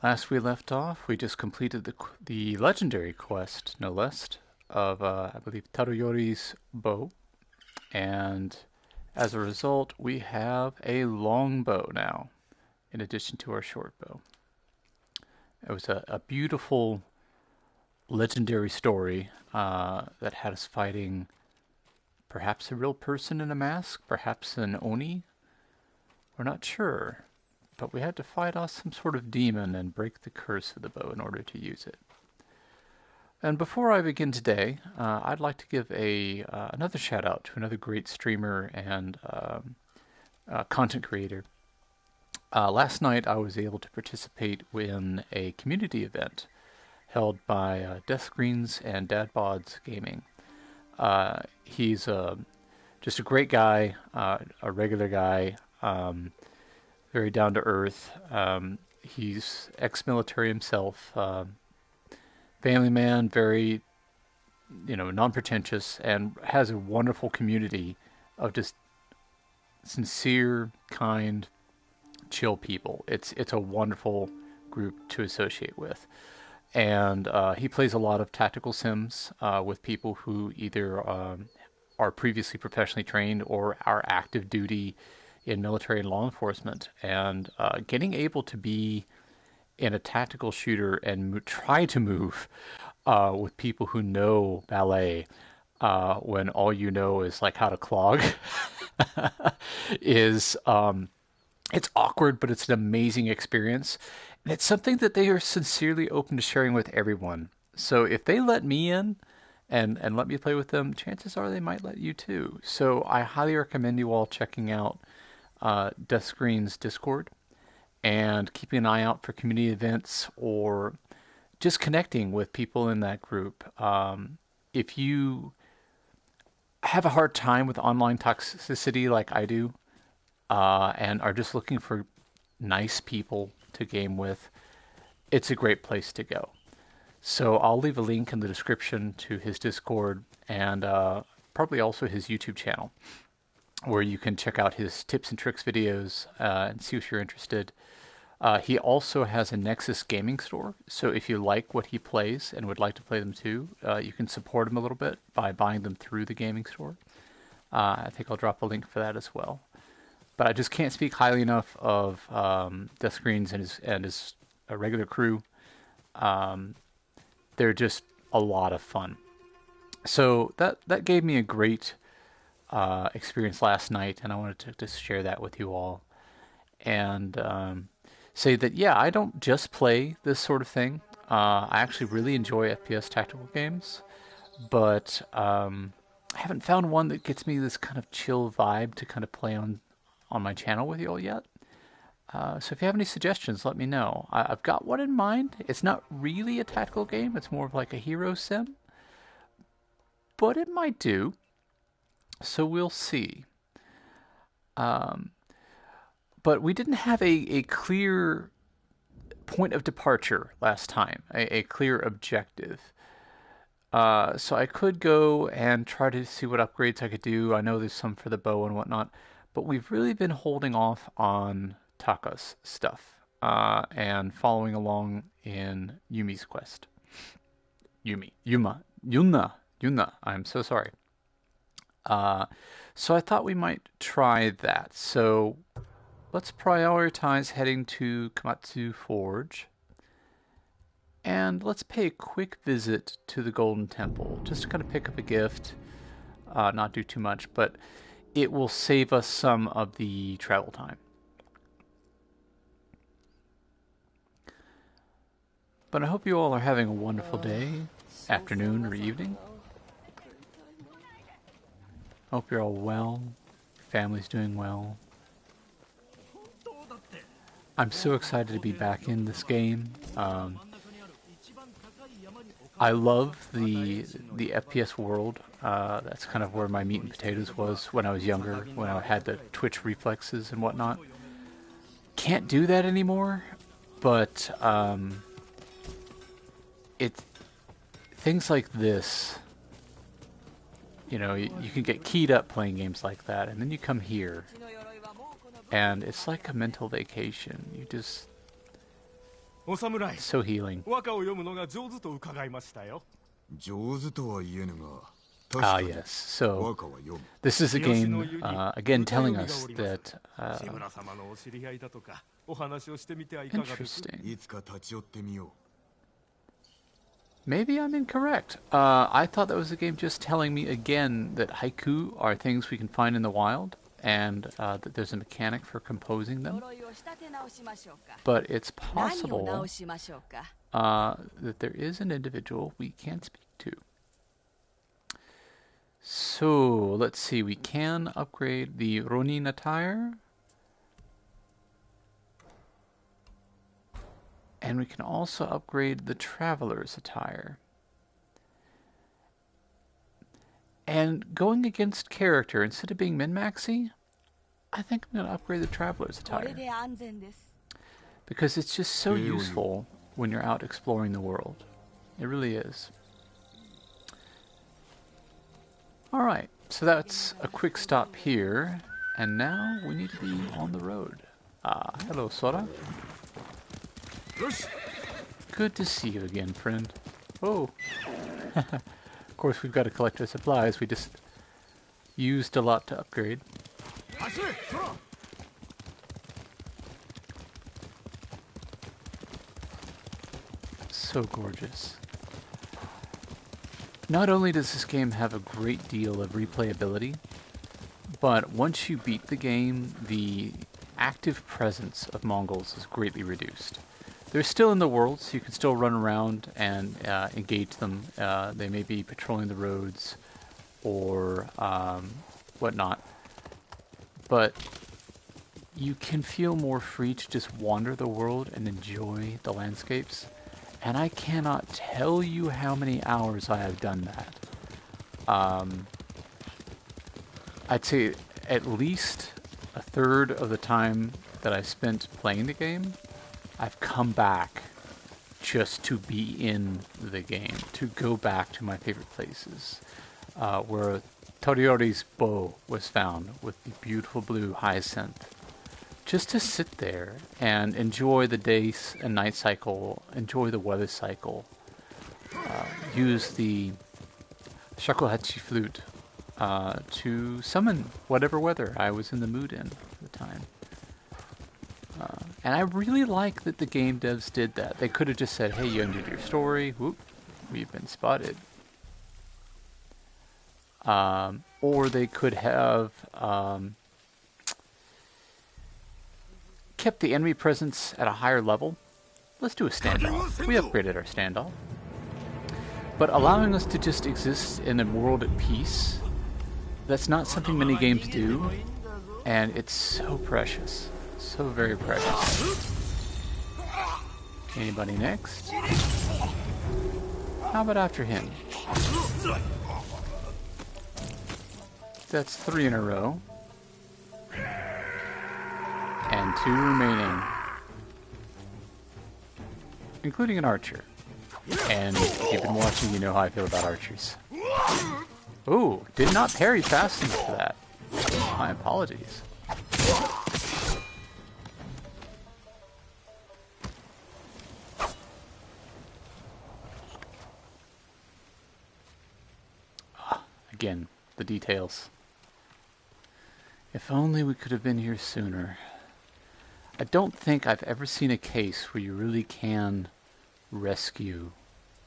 Last we left off, we just completed the legendary quest, no less, of I believe Taruyori's bow, and as a result, we have a long bow now, in addition to our short bow. It was a beautiful legendary story that had us fighting perhaps a real person in a mask, perhaps an Oni. We're not sure, but we had to fight off some sort of demon and break the curse of the bow in order to use it. And before I begin today, I'd like to give another shout out to another great streamer and content creator. Last night I was able to participate in a community event held by Deathscreens and Bods Gaming. He's just a great guy, a regular guy, very down to earth. He's ex-military himself, family man, very non-pretentious, and has a wonderful community of just sincere, kind, chill people. It's a wonderful group to associate with. And he plays a lot of tactical sims with people who either are previously professionally trained or are active duty in military and law enforcement. And getting able to be in a tactical shooter and try to move with people who know ballet when all you know is like how to clog is it's awkward, but it's an amazing experience. And it's something that they are sincerely open to sharing with everyone. So if they let me in and let me play with them, chances are they might let you too. So I highly recommend you all checking out Deathscreens Discord and keeping an eye out for community events or just connecting with people in that group. If you have a hard time with online toxicity like I do, and are just looking for nice people to game with, it's a great place to go. So I'll leave a link in the description to his Discord and probably also his YouTube channel, where you can check out his tips and tricks videos and see if you're interested. He also has a Nexus gaming store, so if you like what he plays and would like to play them too, you can support him a little bit by buying them through the gaming store. I think I'll drop a link for that as well. But I just can't speak highly enough of Deathscreens and his regular crew. They're just a lot of fun. So that gave me a great experience last night, and I wanted to just share that with you all. And say that, yeah, I don't just play this sort of thing. I actually really enjoy FPS tactical games, but I haven't found one that gets me this kind of chill vibe to kind of play on my channel with you all yet. So if you have any suggestions, let me know. I've got one in mind. It's not really a tactical game. It's more of like a hero sim, but it might do. So we'll see. But we didn't have a clear point of departure last time, a clear objective. So I could go and try to see what upgrades I could do. I know there's some for the bow and whatnot, but we've really been holding off on Taka's stuff and following along in Yumi's quest. Yuna. I'm so sorry. So I thought we might try that. So let's prioritize heading to Komatsu Forge. And let's pay a quick visit to the Golden Temple. Just to kind of pick up a gift. Not do too much, but it will save us some of the travel time. But I hope you all are having a wonderful day, afternoon, or evening. Hope you're all well. Your family's doing well. I'm so excited to be back in this game. I love the FPS world. That's kind of where my meat and potatoes was when I was younger, when I had the twitch reflexes and whatnot. Can't do that anymore, but things like this, you can get keyed up playing games like that, and then you come here, and it's like a mental vacation. You just お侍、 So healing. 和歌を読むのが上手と伺いましたよ。上手とは言えぬが、Ah, 確かに yes. So 和歌は読む。 this is a 清の game, 湯に again, 歌 telling 読みが us おります。 that 志村様のお知り合いだとかお話をしてみてはいかがです？ interesting. いつか立ち寄ってみよう。 Maybe I'm incorrect. I thought that was a game just telling me again that haiku are things we can find in the wild, and that there's a mechanic for composing them. But it's possible that there is an individual we can speak to. So let's see. We can upgrade the Ronin attire. And we can also upgrade the Traveler's attire. And going against character, instead of being min-maxy, I think I'm going to upgrade the Traveler's attire. Because it's just so useful when you're out exploring the world. It really is. Alright, so that's a quick stop here. And now we need to be on the road. Hello, Sora. Good to see you again, friend. Oh. Of course, we've got to collect our supplies. We just used a lot to upgrade. So gorgeous. Not only does this game have a great deal of replayability, but once you beat the game, the active presence of Mongols is greatly reduced. They're still in the world, so you can still run around and engage them. They may be patrolling the roads or whatnot. But you can feel more free to just wander the world and enjoy the landscapes. And I cannot tell you how many hours I have done that. I'd say at least a third of the time that I spent playing the game, I've come back just to be in the game, to go back to my favorite places, where Toriori's bow was found with the beautiful blue hyacinth. Just to sit there and enjoy the day and night cycle, enjoy the weather cycle, use the shakuhachi flute to summon whatever weather I was in the mood in at the time. And I really like that the game devs did that. They could have just said, hey, you ended your story. Whoop, we've been spotted. Or they could have kept the enemy presence at a higher level. Let's do a standoff. We upgraded our standoff. But allowing us to just exist in a world at peace, that's not something many games do. And it's so precious. So very precious. Anybody next? How about after him? That's 3 in a row. And 2 remaining. Including an archer. And if you've been watching, you know how I feel about archers. Ooh, did not parry fast enough for that. My apologies. Again, the details. If only we could have been here sooner. I don't think I've ever seen a case where you really can rescue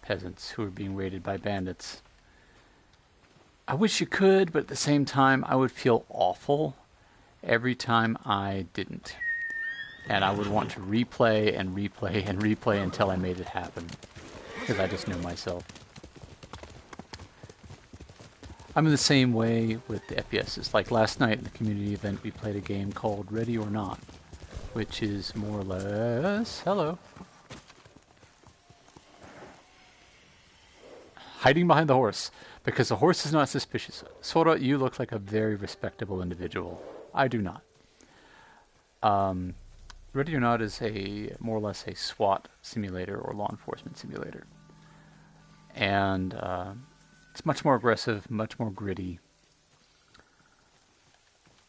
peasants who are being raided by bandits. I wish you could, but at the same time, I would feel awful every time I didn't. And I would want to replay and replay and replay until I made it happen. Because I just know myself. I'm in the same way with the FPSs. Like last night in the community event, we played a game called Ready or Not, which is more or less... Hello. Hiding behind the horse, because the horse is not suspicious. Sora, you look like a very respectable individual. I do not. Ready or Not is more or less a SWAT simulator or law enforcement simulator. And... it's much more aggressive, much more gritty.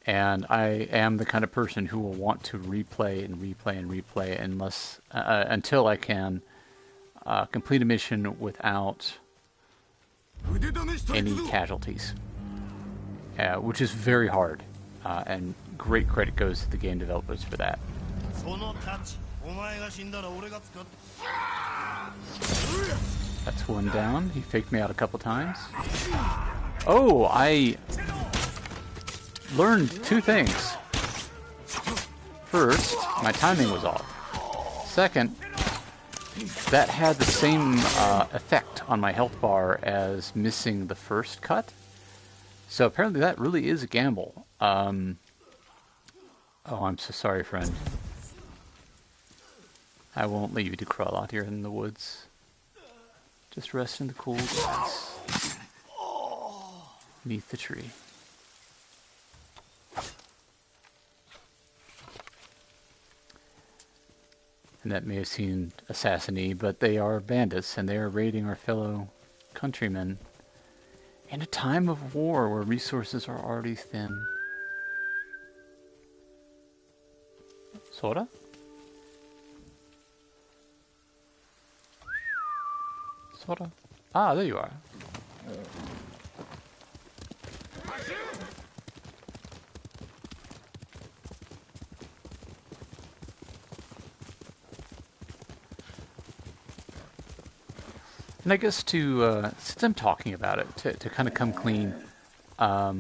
And I am the kind of person who will want to replay and replay and replay unless until I can complete a mission without any casualties, which is very hard. And great credit goes to the game developers for that. That's one down. He faked me out a couple times. Oh, I learned two things. First, my timing was off. Second, that had the same effect on my health bar as missing the first cut. So apparently that really is a gamble. Oh, I'm so sorry, friend. I won't leave you to crawl out here in the woods. Just rest in the cool grass. Beneath the tree. And that may have seemed assassin-y, but they are bandits, and they are raiding our fellow countrymen in a time of war where resources are already thin. Sora? Sora? Ah, there you are. And I guess to, since I'm talking about it, to kind of come clean, I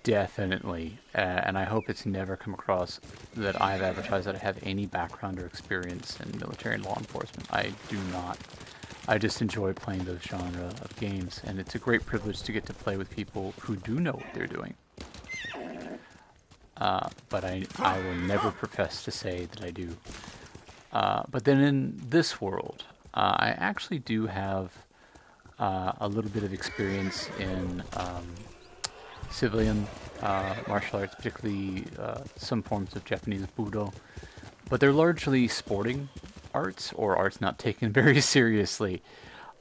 definitely, and I hope it's never come across that I've advertised that I have any background or experience in military and law enforcement. I do not. I just enjoy playing those genre of games, and it's a great privilege to get to play with people who do know what they're doing. But I will never profess to say that I do. But then in this world, I actually do have a little bit of experience in civilian martial arts, particularly some forms of Japanese Budo. But they're largely sporting arts, or arts not taken very seriously.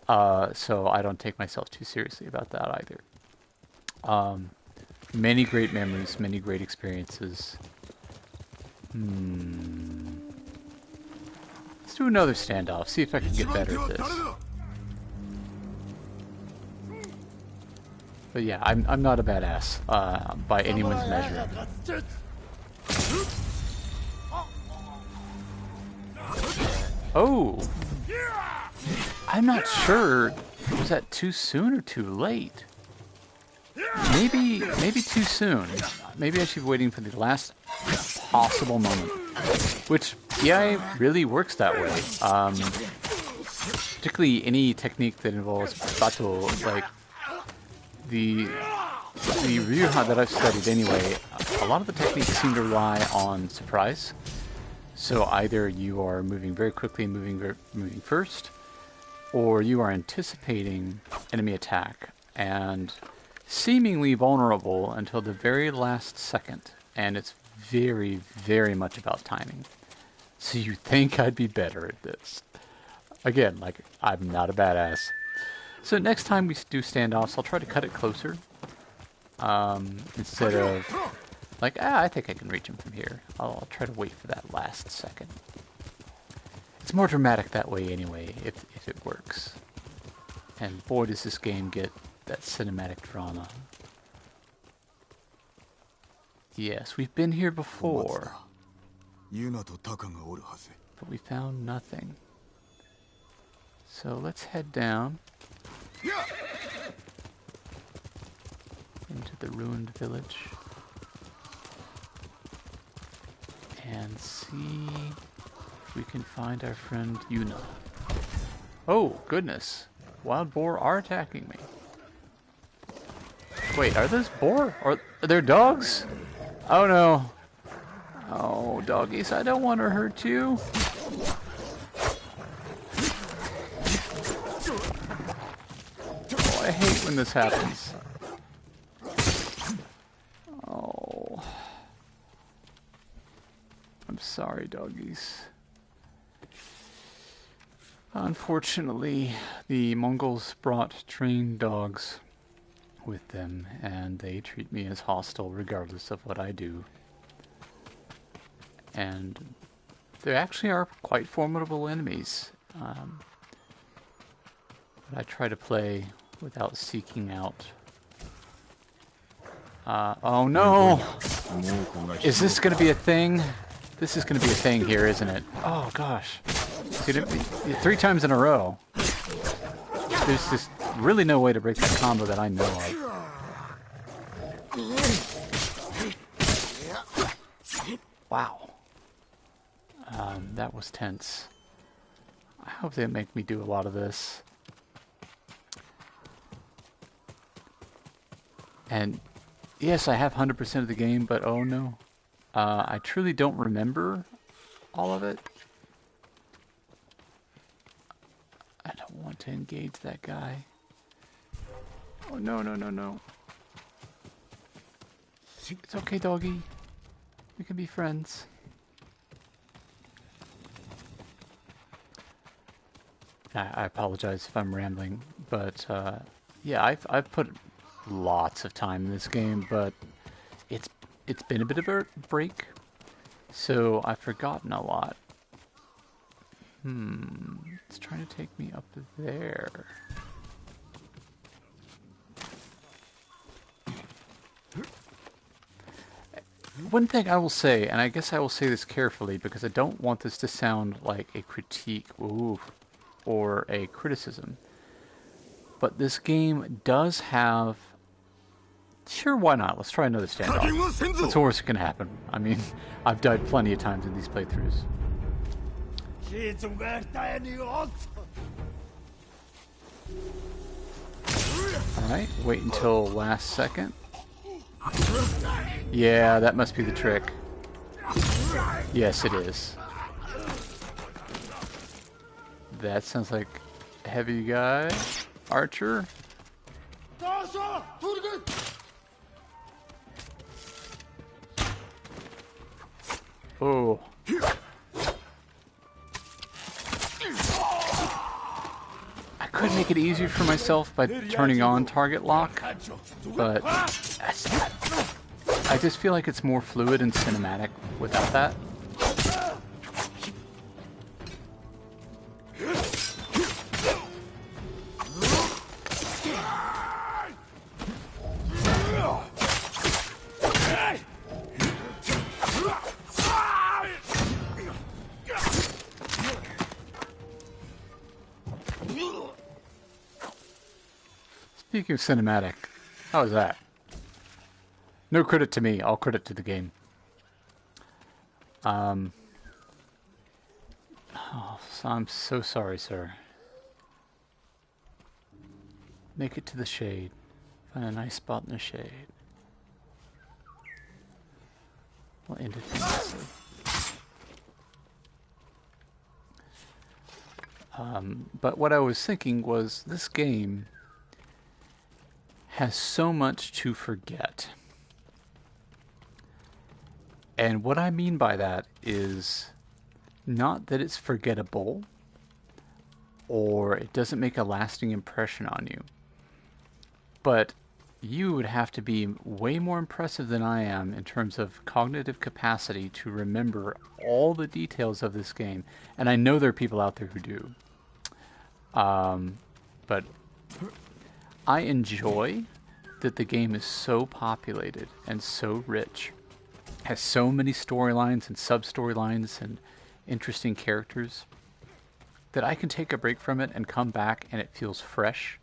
So I don't take myself too seriously about that either. Many great memories, many great experiences. Let's do another standoff, see if I can get better at this. But yeah, I'm not a badass by anyone's measure. Oh! I'm not sure. Was that too soon or too late? Maybe too soon. Maybe I should be waiting for the last possible moment. Which, yeah, really works that way. Particularly any technique that involves bato, like the Ryuha that I've studied anyway, a lot of the techniques seem to rely on surprise. So either you are moving very quickly and moving first, or you are anticipating enemy attack and seemingly vulnerable until the very last second, and it's very, very much about timing. So you think I'd be better at this. Again, like, I'm not a badass. So next time we do standoffs, I'll try to cut it closer. Instead of, like, I think I can reach him from here. I'll try to wait for that last second. It's more dramatic that way anyway, if it works. And boy, does this game get that cinematic drama. Yes, we've been here before. But we found nothing. So let's head down into the ruined village and see if we can find our friend Yuna. Oh, goodness. Wild boar are attacking me. Wait, are those boar? Or are there dogs? Oh no. Oh, doggies, I don't want to hurt you. Oh, I hate when this happens. Oh. I'm sorry, doggies. Unfortunately, the Mongols brought trained dogs with them, and they treat me as hostile regardless of what I do. And they actually are quite formidable enemies. But I try to play without seeking out. Oh no! Is this going to be a thing? This is going to be a thing here, isn't it? Oh gosh. Dude, 3 times in a row. There's just really no way to break that combo that I know of. Wow. That was tense. I hope they make me do a lot of this. And yes, I have 100% of the game, but oh no. I truly don't remember all of it. I don't want to engage that guy. Oh no, no, no, no. It's okay, doggy. We can be friends. I apologize if I'm rambling, but yeah, I've put lots of time in this game, but it's been a bit of a break, so I've forgotten a lot. It's trying to take me up there. One thing I will say, and I guess I will say this carefully because I don't want this to sound like a critique or a criticism, but this game does have... Sure, why not? Let's try another standoff. That's the worst that can happen. I mean, I've died plenty of times in these playthroughs. Alright, wait until last second. Yeah, that must be the trick. Yes, it is. That sounds like a heavy guy. Archer. Oh. I could make it easier for myself by turning on target lock, but I just feel like it's more fluid and cinematic without that. Speaking of cinematic, how was that? No credit to me, all credit to the game. Oh, so I'm so sorry, sir. Make it to the shade. Find a nice spot in the shade. We'll end it nicely. But what I was thinking was this game has so much to forget. And what I mean by that is not that it's forgettable or it doesn't make a lasting impression on you, but you would have to be way more impressive than I am in terms of cognitive capacity to remember all the details of this game. And I know there are people out there who do. But I enjoy that the game is so populated and so rich, has so many storylines and sub-storylines and interesting characters, that I can take a break from it and come back and it feels fresh.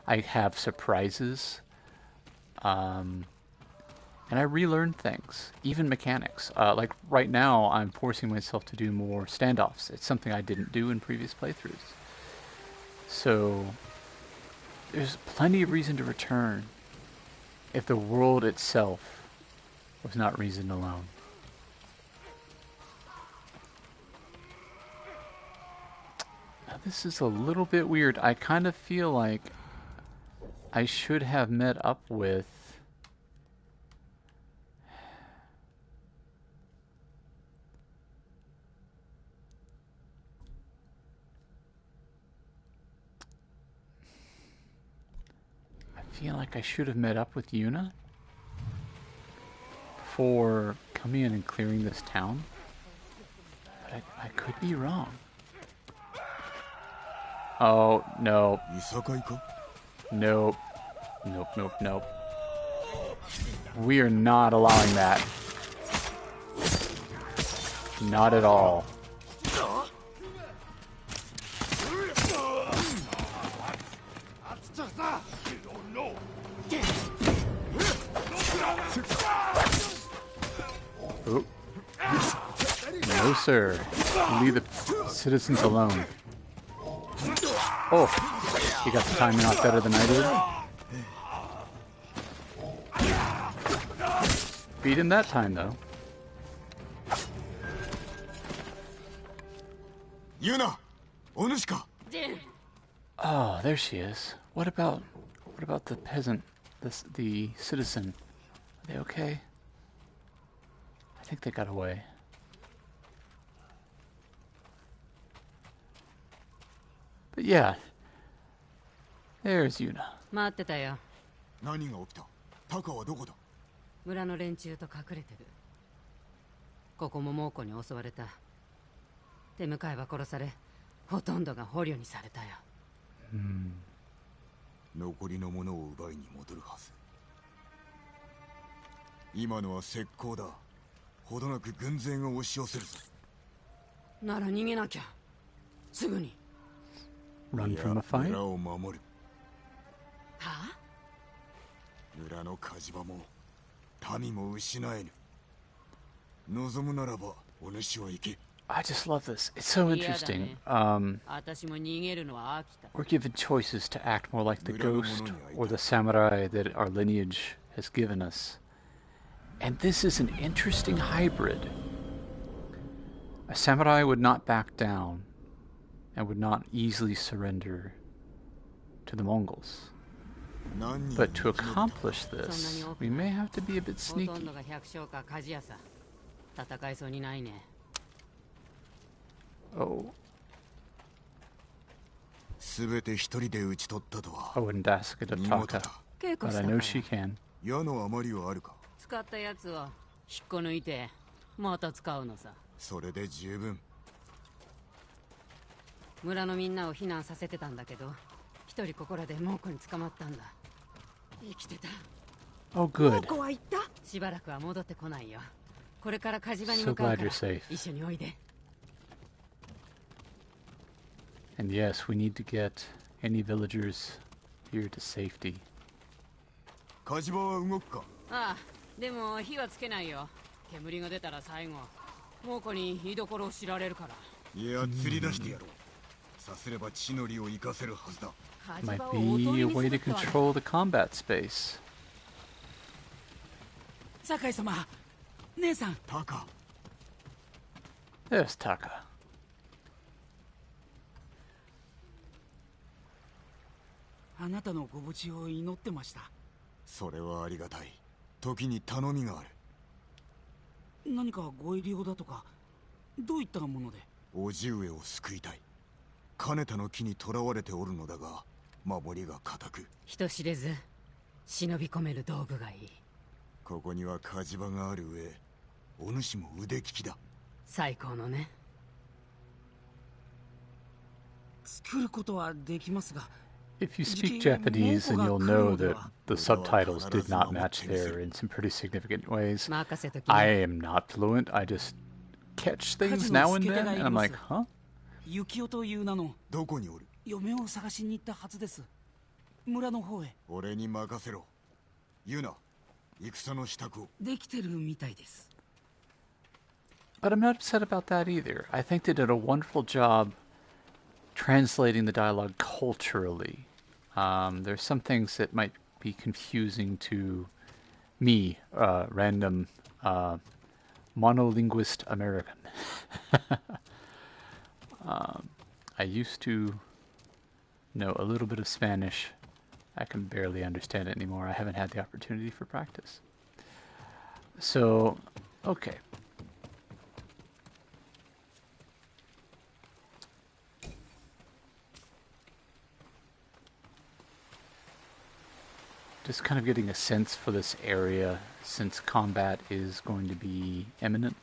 I have surprises, and I relearn things, even mechanics. Like right now, I'm forcing myself to do more standoffs. It's something I didn't do in previous playthroughs. So there's plenty of reason to return if the world itself was not reason alone. Now, this is a little bit weird. I kind of feel like I should have met up with... I feel like I should have met up with Yuna before coming in and clearing this town. But I could be wrong. Oh, no. いさかいか Nope. Nope, nope, nope. We are not allowing that. Not at all. Oop. No, sir. Leave the citizens alone. Oh, you got the timing off better than I did. Beat him that time, though. ユナお主か Oh, there she is. What about the peasant, the citizen? Are they okay? I think they got away. But yeah, there's Yuna. 待ってたよ。何が起きたタカはどこだ村の連中と隠れてる。ここも猛虎に襲われた。手向かいは殺され、ほとんどが捕虜にされたよ。残りのものを奪いに戻るはず今のは石膏だほどなく軍勢が押し寄せるぞなら逃げなきゃ。すぐに。Run from a fight? 村を守るはあ？村の火事場も民も失えぬ望むならばお主は行け I just love this. It's so interesting. 私も逃げるのは飽きた。 We're given choices to act more like the ghost or the samurai that our lineage has given us. And this is an interesting hybrid. A samurai would not back down and would not easily surrender to the Mongols. But to accomplish this, we may have to be a bit ほとん sneaky. どが百姓か鍛冶屋さ。戦いそうにないね。 Oh, 全て一人で討ち取ったとは I wouldn't ask it of 見事 Taka, だ稽古 but し I たか know ら。 she can. 矢の余りはあるか使ったやつを引っこ抜いて、また使うのさ。それで十分村のみんなを避難させてたんだけど、一人ここらで猛虎に捕まったんだ。生きてた。 Oh, good. 子は行った？しばらくは戻ってこないよ。これから火事場に向かうか So glad ら you're safe. 一緒においで。 And yes, we need to get any villagers here to safety. 火事場は動くかああ、でも火はつけないよ。煙が出たら最後、猛虎に居所を知られるから。いや釣り出してやろうさすれば地の利を生かせるはずだ Might be a way to control the combat space. 酒井様、姉さん。タカ There's Taka. あなたのご無事を祈ってました。それはありがたい時に頼みがある何かご入り用だとか、どういったもので？叔父上を救いたい金田の木に囚われておるのだが守りが固く人知れず忍び込める道具がいい。ここには火事場がある上お主も腕利きだ最高のね。作ることはできますが。 If you speak Japanese, then you'll know that the subtitles did not match there in some pretty significant ways. 任せとき I ね。 am not fluent. I just catch things now and then, and I'm like, huh? 幸男という名のどこにおる嫁を探しに行ったはずです。村の方へ。俺に任せろユナ戦の支度をできてるみたいです。 But I'm not upset about that either. I think they did a wonderful job translating the dialogue culturally. There's some things that might be confusing to me, random monolinguist American. I used to know a little bit of Spanish. I can barely understand it anymore. I haven't had the opportunity for practice. So, okay. just kind of getting a sense for this area since combat is going to be imminent.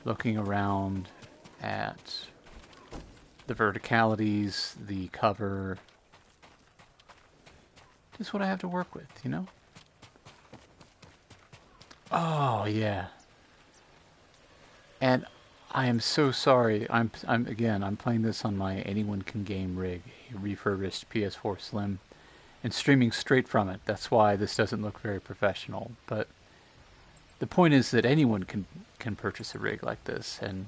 Looking around at the verticalities, the cover, just what I have to work with, you know? Oh, yeah. And I am so sorry. I'm playing this on my Anyone Can Game rig, a refurbished PS4 Slim, and streaming straight from it. That's why this doesn't look very professional. But the point is that anyone can purchase a rig like this and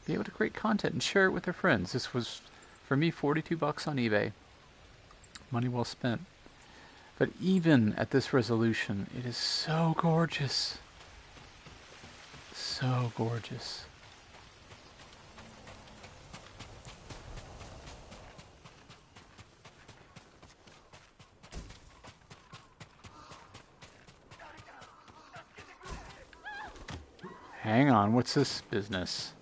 be able to create content and share it with their friends. This was, for me, $42 on eBay. Money well spent. But even at this resolution, it is so gorgeous. So gorgeous. Hang on, what's this business?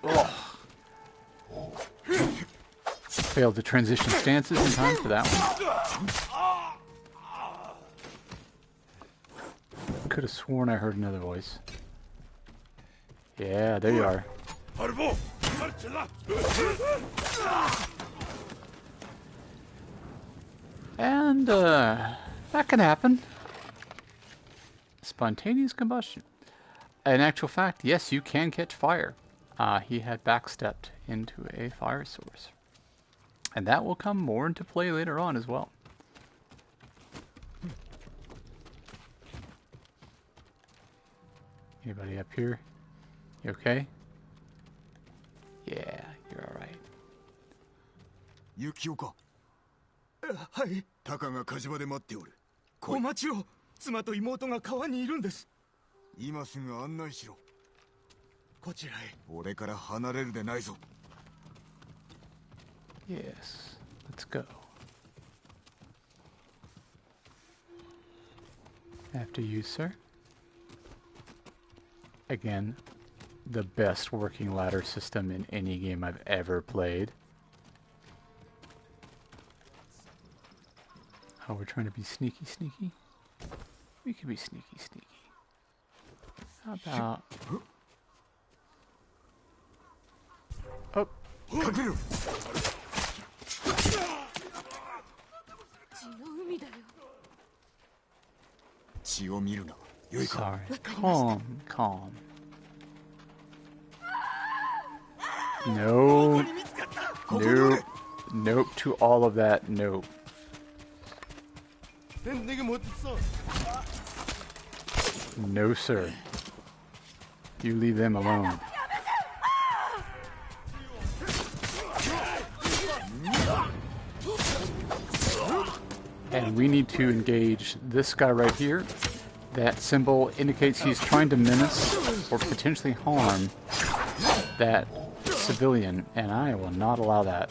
Ugh. Failed to transition stances in time for that one. Could have sworn I heard another voice. Yeah, there you are. And that can happen. Spontaneous combustion. In actual fact, yes, you can catch fire. He had backstepped into a fire source. And that will come more into play later on as well. Anybody up here? You okay? Yeah, you're alright. Yukio はい。タカが火事場で待っておる。お待ちを。妻と妹が川にいるんです。今すぐ案内しろ。こちらへ。俺から離れるでないぞ。Yes, let's go. After you, sir. Again, the best working ladder system in any game I've ever played. Oh, we're trying to be sneaky, sneaky? We can be sneaky, sneaky. How about... Oh! 隠れろ。血を見るな。よいか。Sorry. Calm, calm. No. Nope. Nope to all of that. Nope. No, sir. You leave them alone. And we need to engage this guy right here. That symbol indicates he's trying to menace or potentially harm that civilian, and I will not allow that.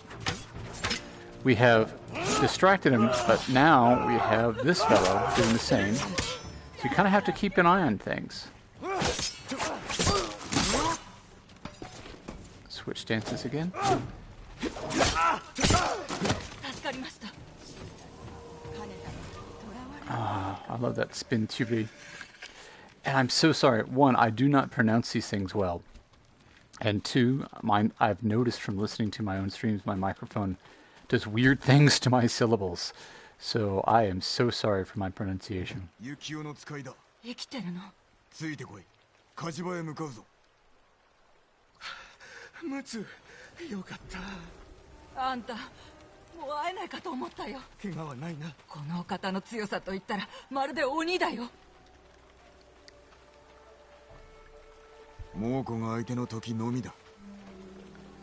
We have distracted him, but now we have this fellow doing the same. So you kind of have to keep an eye on things. Switch stances again. I love that spin tubey. And I'm so sorry. One, I do not pronounce these things well. And two, I've noticed from listening to my own streams, my microphone does weird things to my syllables. So I am so sorry for my pronunciation. ユキオの使いだ。生きてるの？ついてこい。火事場へ向かうぞ。ムツ、よかった。あんた、もう会えないかと思ったよ。怪我はないな。このお方の強さと言ったらまるで鬼だよ。猛虎が相手の時のみだ。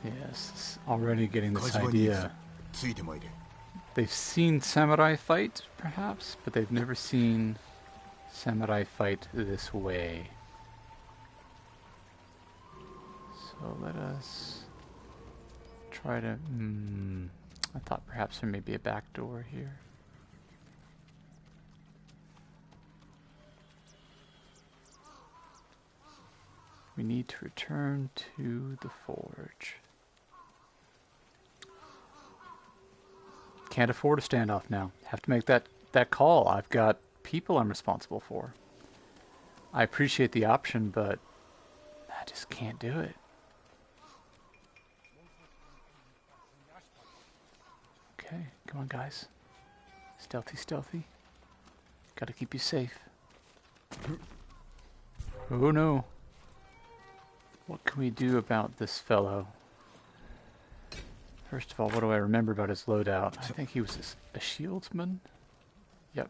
Yes, already getting this 火事場に行くぞ。 idea. ついてまいれ。They've seen samurai fight, perhaps, but they've never seen samurai fight this way. So let us try to... I thought perhaps there may be a back door here. We need to return to the forge. Can't afford a standoff now. Have to make that call. I've got people I'm responsible for. I appreciate the option, but I just can't do it. Okay, come on, guys. Stealthy, stealthy. Gotta keep you safe. Oh no. What can we do about this fellow? First of all, what do I remember about his loadout? I think he was a shieldsman. Yep.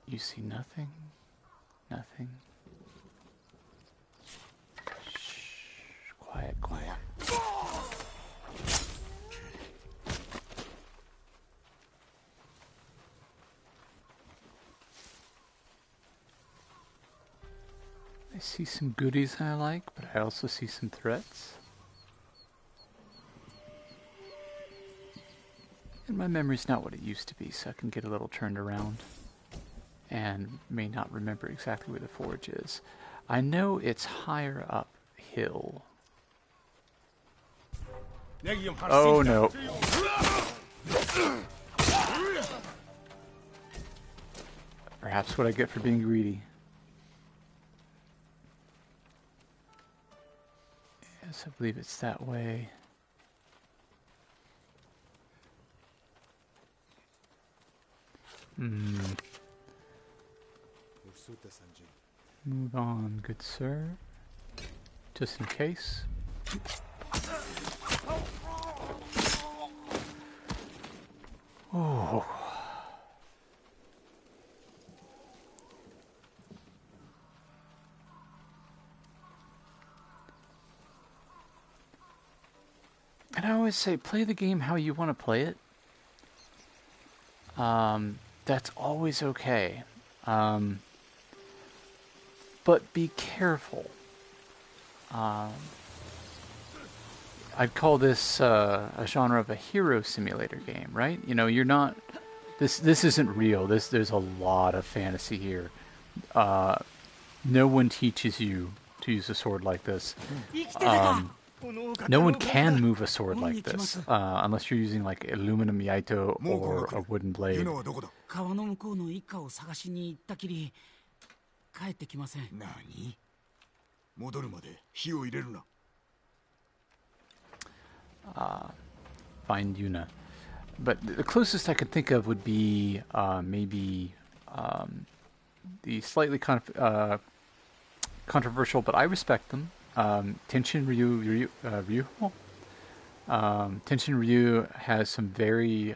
You see nothing? Nothing. Shh. Quiet, quiet. I see some goodies I like, but I also see some threats. And my memory's not what it used to be, so I can get a little turned around. And may not remember exactly where the forge is. I know it's higher uphill. Oh no. Perhaps what I get for being greedy. Yes, I believe it's that way. Move on, good sir. Just in case. Oh. And I always say, play the game how you want to play it. That's always okay. But be careful. I'd call this a genre of a hero simulator game, right? You know, you're not... This isn't real. There's a lot of fantasy here. No one teaches you to use a sword like this. No one can move a sword like this, unless you're using like aluminum yaito or a wooden blade. 川の向こうの一家を探しに行ったきり帰ってきません。何？戻るまで火を入れるな。Find Yuna. But the closest I could think of would be maybe the slightly controversial, but I respect them. Tenshin Ryu. Tenshin Ryu has some very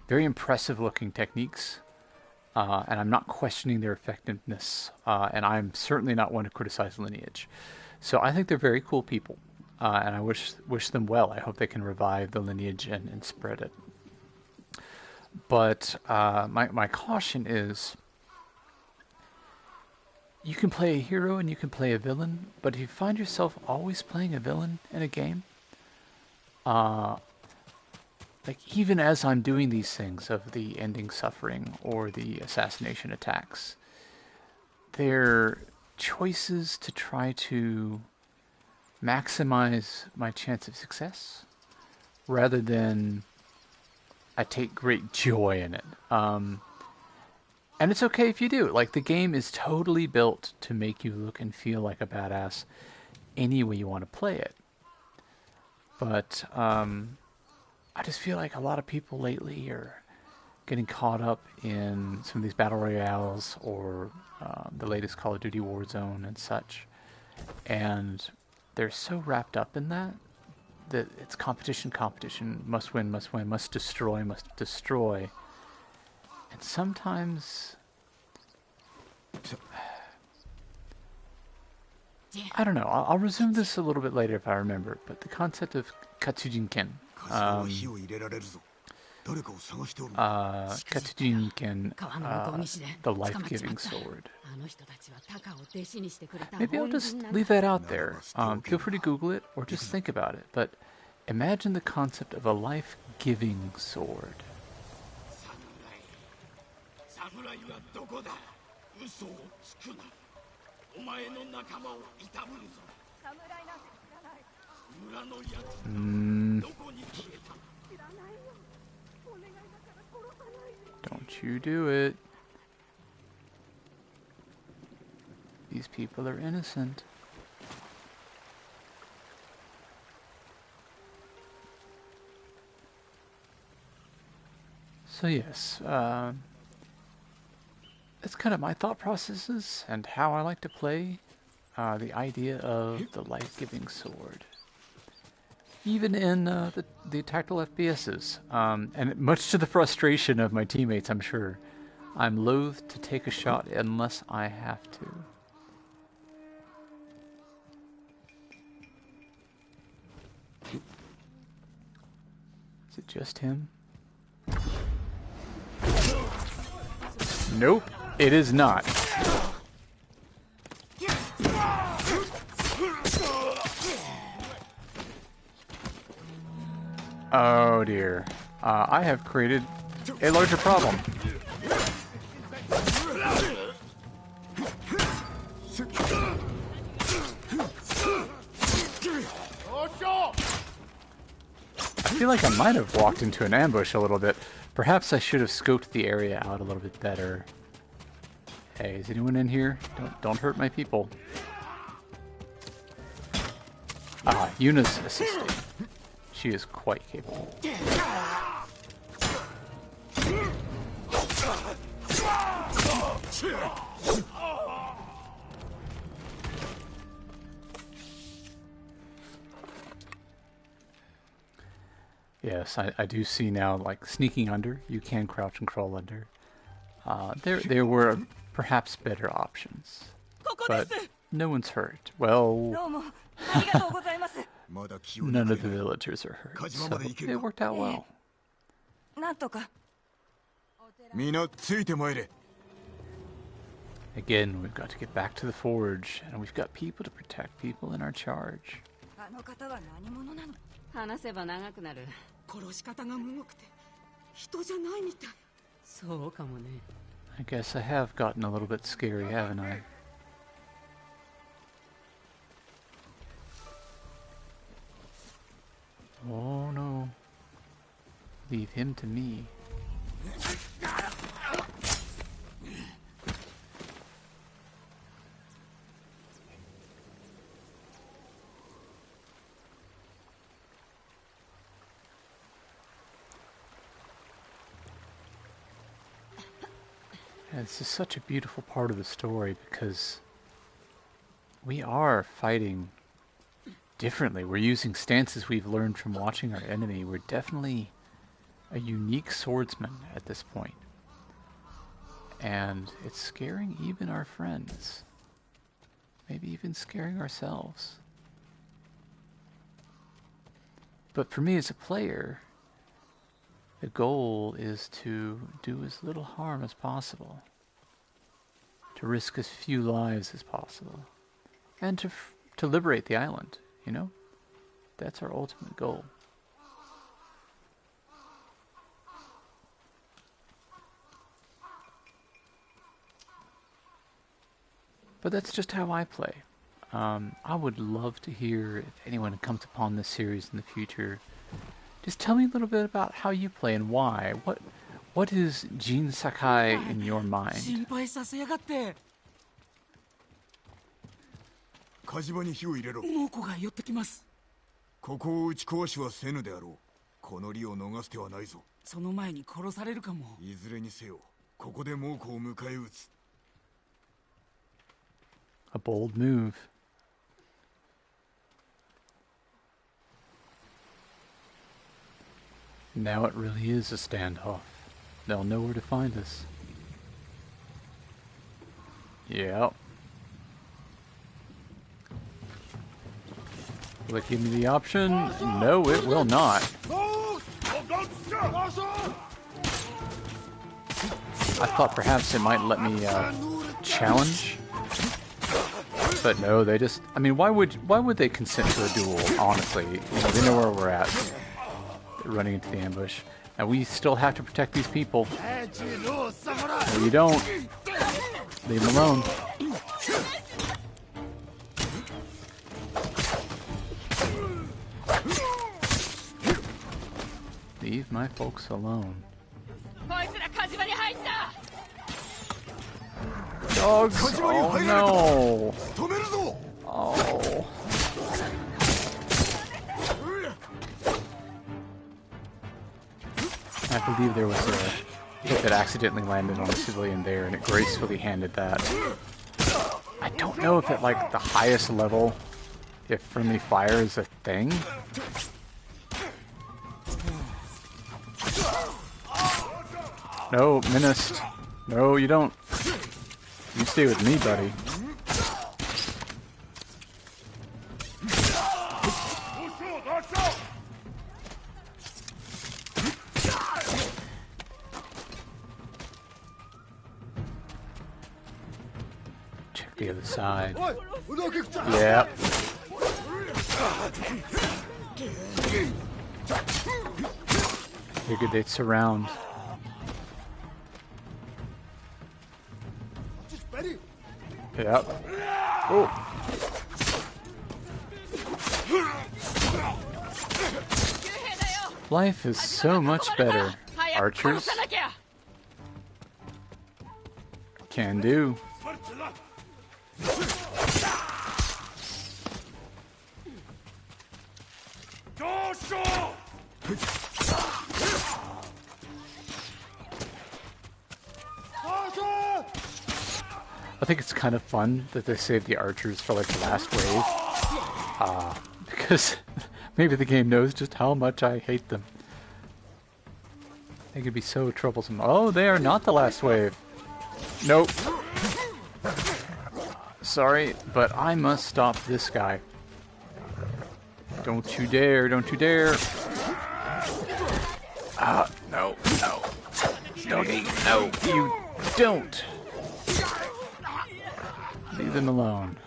impressive looking techniques, and I'm not questioning their effectiveness, and I'm certainly not one to criticize Lineage. So I think they're very cool people, and I wish them well. I hope they can revive the Lineage and spread it. But my caution is, you can play a hero and you can play a villain, but if you find yourself always playing a villain in a game, like even as I'm doing these things of the ending suffering or the assassination attacks, they're choices to try to maximize my chance of success rather than I take great joy in it. And it's okay if you do. Like, the game is totally built to make you look and feel like a badass any way you want to play it. But I just feel like a lot of people lately are getting caught up in some of these battle royales or the latest Call of Duty Warzone and such. And they're so wrapped up in that it's competition, must win, must destroy. And sometimes, I don't know, I'll resume this a little bit later if I remember, but the concept of Katsujinken, the life-giving sword. Maybe I'll just leave that out there. Feel free to Google it or just think about it, but imagine the concept of a life-giving sword. Don't you do it. These people are innocent. So yes, that's kind of my thought processes and how I like to play. The idea of the life-giving sword. Even in the tactical FPSs, and much to the frustration of my teammates, I'm sure, I'm loath to take a shot unless I have to. Is it just him? Nope, it is not. Oh dear. I have created a larger problem. I feel like I might have walked into an ambush a little bit. Perhaps I should have scoped the area out a little bit better. Hey, is anyone in here? Don't hurt my people. Ah, Yuna's assisting. She is quite capable. Yes, I do see now, like, sneaking under. You can crouch and crawl under. There were perhaps better options. But no one's hurt. Well, none of the villagers are hurt, so it worked out well. Again, we've got to get back to the forge, and we've got people to protect people in our charge. I guess I have gotten a little bit scary, haven't I? Oh no. Leave him to me. And this is such a beautiful part of the story because we are fighting differently. We're using stances we've learned from watching our enemy. We're definitely a unique swordsman at this point. And it's scaring even our friends. Maybe even scaring ourselves. But for me as a player, the goal is to do as little harm as possible. To risk as few lives as possible. And to liberate the island, you know? That's our ultimate goal. But that's just how I play. I would love to hear if anyone comes upon this series in the future. Just tell me a little bit about how you play and why. What is Jin Sakai in your mind? 火事場に火を入れろ。猛虎が寄ってきます。ここを打ち壊しはせぬであろう。この利を逃す手はないぞ。その前に殺されるかも。いずれにせよ、ここで猛虎を迎え撃つ。A bold move. Now it really is a standoff. They'll know where to find us. Yep. Will it give me the option? No, it will not. I thought perhaps it might let me challenge. But no, they just... I mean, why would they consent to a duel, honestly? You know, they know where we're at. They're running into the ambush. And we still have to protect these people. No, you don't. Leave him alone. Leave my folks alone. Dogs! Oh no! Oh. I believe there was a hit that accidentally landed on a civilian there, and it gracefully handed that. I don't know if at like the highest level, if friendly fire is a thing. No, menaced. No, you don't. You stay with me, buddy. Check the other side. Yeah. Figured they'd surround. Yep. Oh. Life is so much better. Archers. Can do. I think it's kind of fun that they saved the archers for like the last wave. Because maybe the game knows just how much I hate them. They could be so troublesome. Oh, they are not the last wave. Nope. Sorry, but I must stop this guy. Don't you dare, don't you dare. No, no. Doggy, no, you don't. Leave them alone.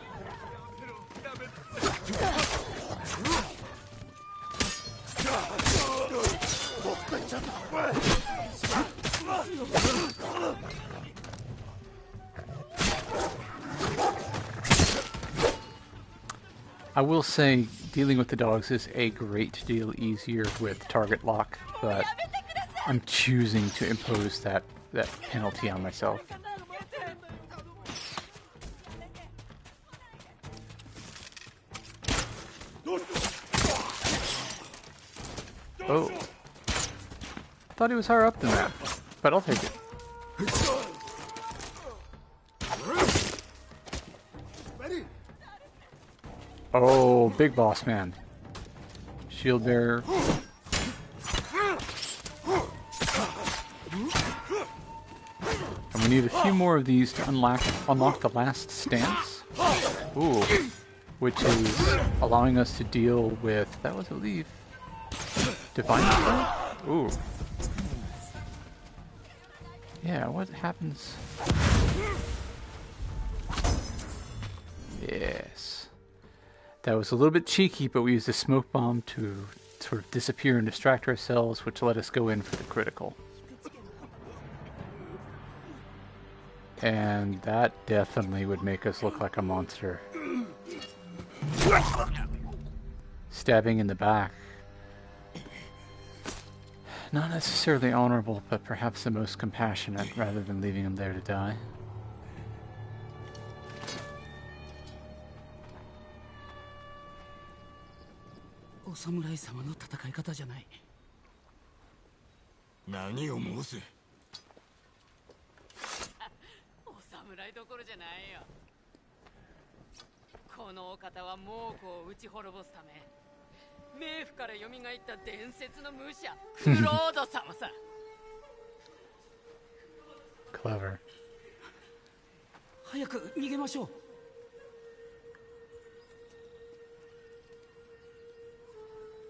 I will say, dealing with the dogs is a great deal easier with target lock, but I'm choosing to impose that penalty on myself. Oh. Thought he was higher up than that, but I'll take it. Oh, big boss man. Shield bearer. And we need a few more of these to unlock the last stance. Ooh. Which is allowing us to deal with... That was a leaf. Divine Strike? Ooh. Yeah, what happens? Yes. That was a little bit cheeky, but we used a smoke bomb to sort of disappear and distract ourselves, which let us go in for the critical. And that definitely would make us look like a monster. Stabbing in the back. Not necessarily honorable, but perhaps the most compassionate, rather than leaving him there to die.お侍様の戦い方じゃない。何を申す。お侍どころじゃないよ。このお方は猛虎を打ち滅ぼすため、冥府から蘇った伝説の武者クロード様さ。Clever. 早く逃げましょう。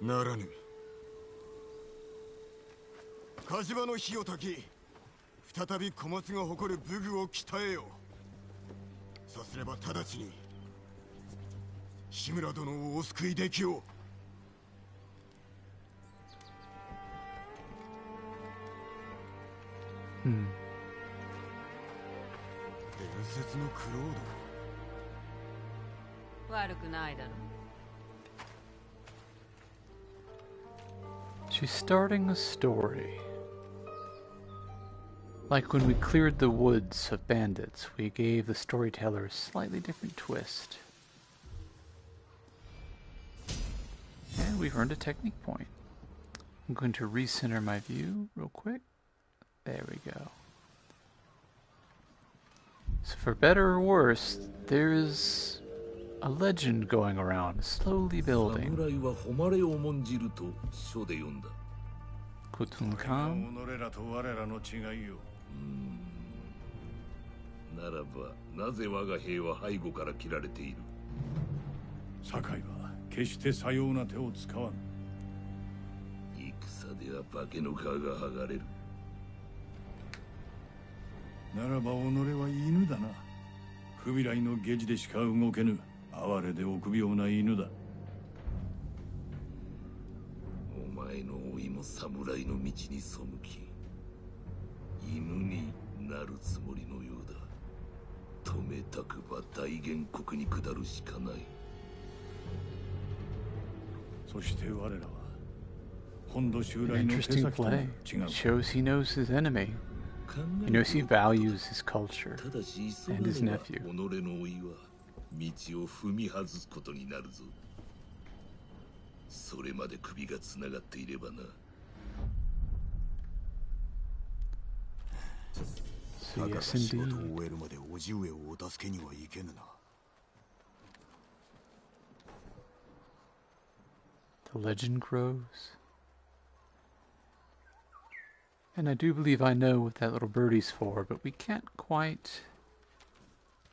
ならぬ。火事場の火を焚き、再び小松が誇る武具を鍛えよう。さすれば直ちに志村殿をお救いできよう。雪のクロード。悪くないだろ。 She's starting a story. Like when we cleared the woods of bandits, we gave the storyteller a slightly different twist. And we've earned a technique point. I'm going to recenter my view real quick. There we go. So for better or worse, there's a legend going around, slowly building. 侍は誉れを重んじると書で読んだ。 Khotun Khan. 己らと我らの違いよ。ならばなぜ我が兵は背後から切られている？堺は決してさような手を使わん。戦では化けの皮が剥がれる。ならば己は犬だな。不未来の下地でしか動けぬ哀れで臆病な犬だ。お前の老いも侍の道に背き、犬になるつもりのようだ。止めたくば大元国に下るしかない。そして我らは本土襲 An 来の手 interesting 先とも play. 違う。 Shows he knows his enemy. He knows he values his culture ただし急 and げ his ば nephew. 己の老いは道を踏み外すことになるぞ。それまで首がつながっていればな。 So たかが yes 仕事 indeed. を終えるまで叔父上をお助けにはいけぬな。 The legend grows. And I do believe I know what that little birdie's for, but we can't quite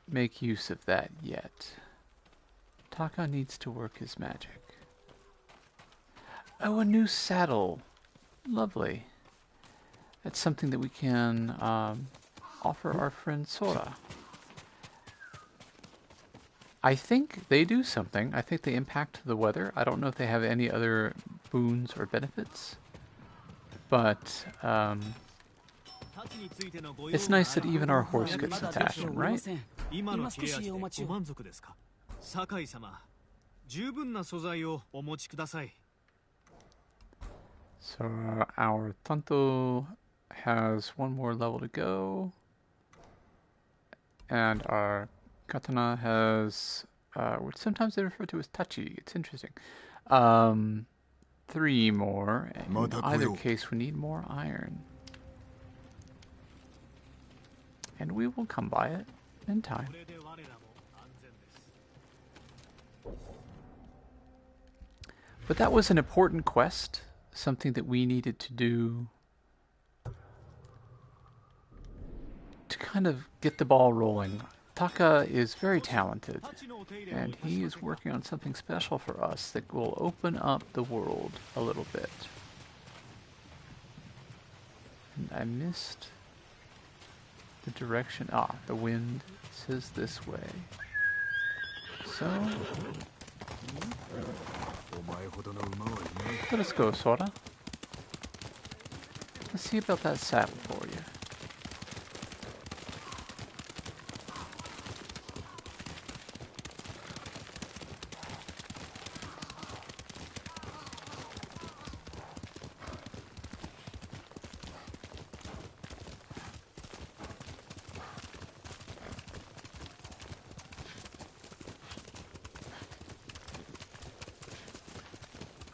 make use of that yet. Taka needs to work his magic. Oh, a new saddle. Lovely. That's something that we can offer our friend Sora. I think they do something. I think they impact the weather. I don't know if they have any other boons or benefits. But it's nice that even our horse gets attachment, right? 今の切れ味でご満足ですか？酒井様、十分な素材をお持ちください。 So our Tanto has one more level to go. And our Katana has, which sometimes they refer to as Tachi. It's interesting. 3 more. In either case, we need more iron. And we will come by it in time. But that was an important quest. Something that we needed to do to kind of get the ball rolling. Taka is very talented, and he is working on something special for us that will open up the world a little bit. And I missed the direction. Ah, the wind says this way. So, let us go, Sora. Let's see about that saddle for you.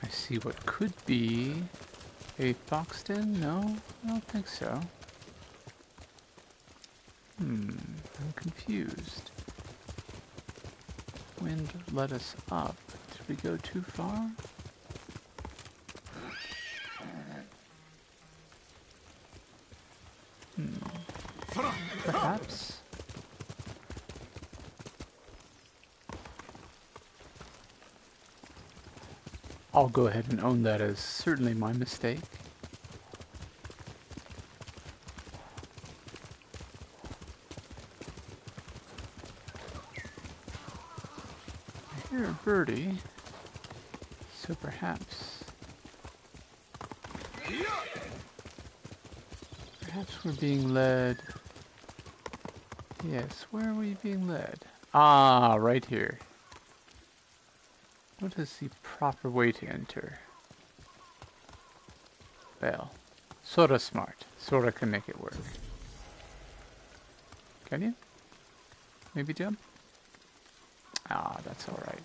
See what could be a fox den? No, I don't think so. I'm confused. Wind led us up. Did we go too far? Perhaps. I'll go ahead and own that as certainly my mistake. I hear a birdie, so perhaps we're being led Yes, where are we being led? Ah, right here. What is the proper way to enter? Well, sorta smart. Sorta can make it work. Can you? Maybe jump? Ah, that's alright.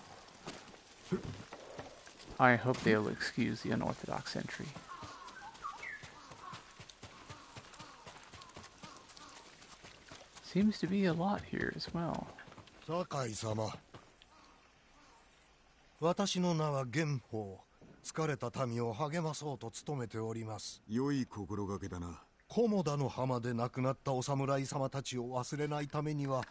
I hope they'll excuse the unorthodox entry. Seems to be a lot here as well. 酒井様。私の名は玄宝。疲れた民を励まそうと努めております。良い心がけだな。菰田の浜で亡くなったお侍様たちを忘れないためには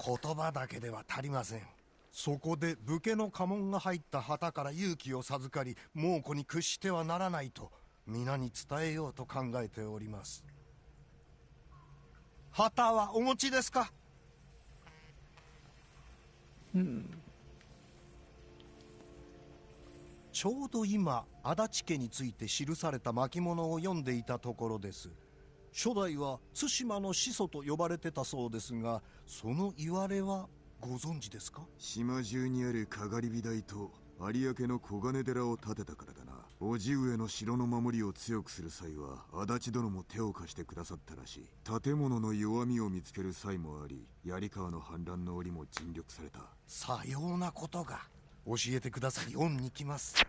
言葉だけでは足りません。そこで武家の家紋が入った旗から勇気を授かり、猛虎に屈してはならないと皆に伝えようと考えております。旗はお持ちですか？ちょうど今足立家について記された巻物を読んでいたところです。初代は対馬の始祖と呼ばれてたそうですが、その言われはご存知ですか？島中にあるかがり火台と有明の小金寺を建てたからだな。叔父上の城の守りを強くする際は足立殿も手を貸してくださったらしい。建物の弱みを見つける際もあり、槍川の反乱の折も尽力された。さようなことが。教えてくださり恩に来ます。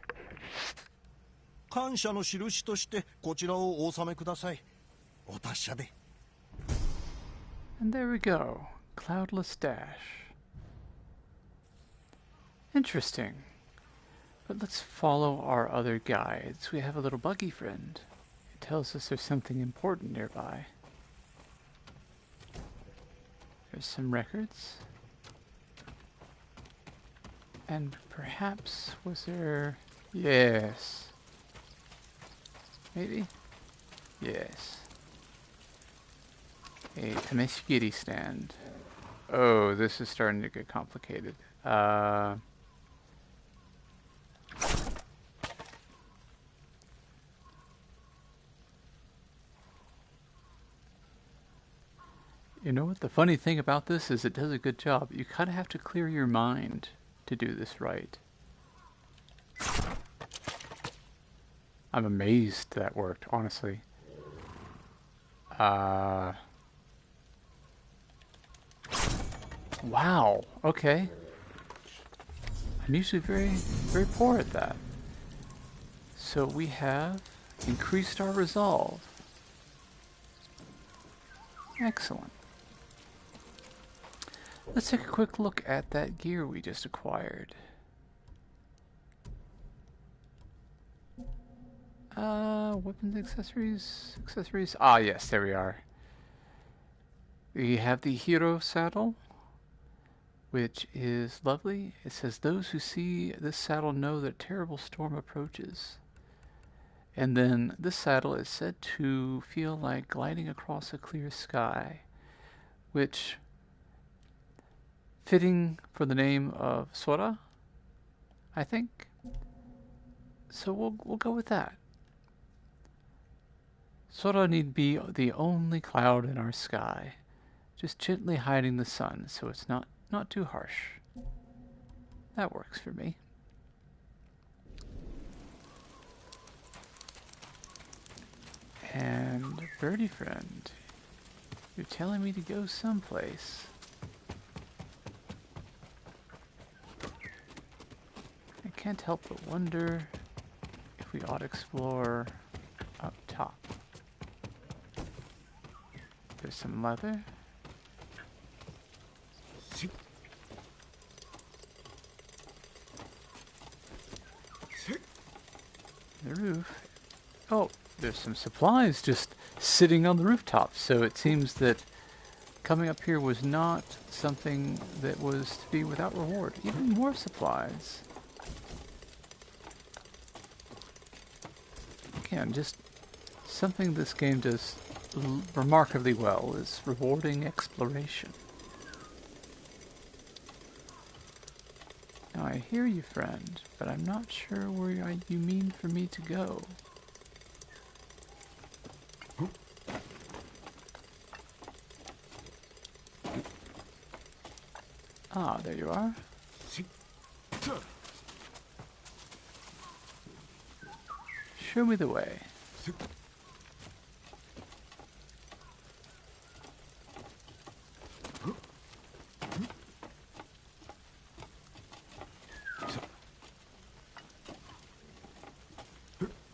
感謝の印としてこちらをお納めください。お達者で。And there we go. Cloudless Dash. Interesting. But let's follow our other guides. We have a little buggy friend. It tells us there's something important nearby. There's some records. And perhaps, was there... Yes. Maybe? Yes. A Tameshigiri stand. Oh, this is starting to get complicated. You know what? The funny thing about this is it does a good job. You kind of have to clear your mind to do this right. I'm amazed that worked, honestly. Wow, okay. I'm usually very poor at that. So we have increased our resolve. Excellent. Let's take a quick look at that gear we just acquired. Weapons, accessories. Ah, yes, there we are. We have the hero saddle, which is lovely. It says, those who see this saddle know that a terrible storm approaches. And then this saddle is said to feel like gliding across a clear sky, which, fitting for the name of Sora, I think. So we'll go with that. Sora need be the only cloud in our sky, just gently hiding the sun so it's not too harsh. That works for me. And birdie friend, you're telling me to go someplace. I can't help but wonder if we ought to explore up top. There's some leather. The roof. Oh, there's some supplies just sitting on the rooftop. So it seems that coming up here was not something that was to be without reward. Even more supplies. Again, just something this game does remarkably well is rewarding exploration. Now I hear you, friend, but I'm not sure where you mean for me to go. Ah, there you are. Show me the way.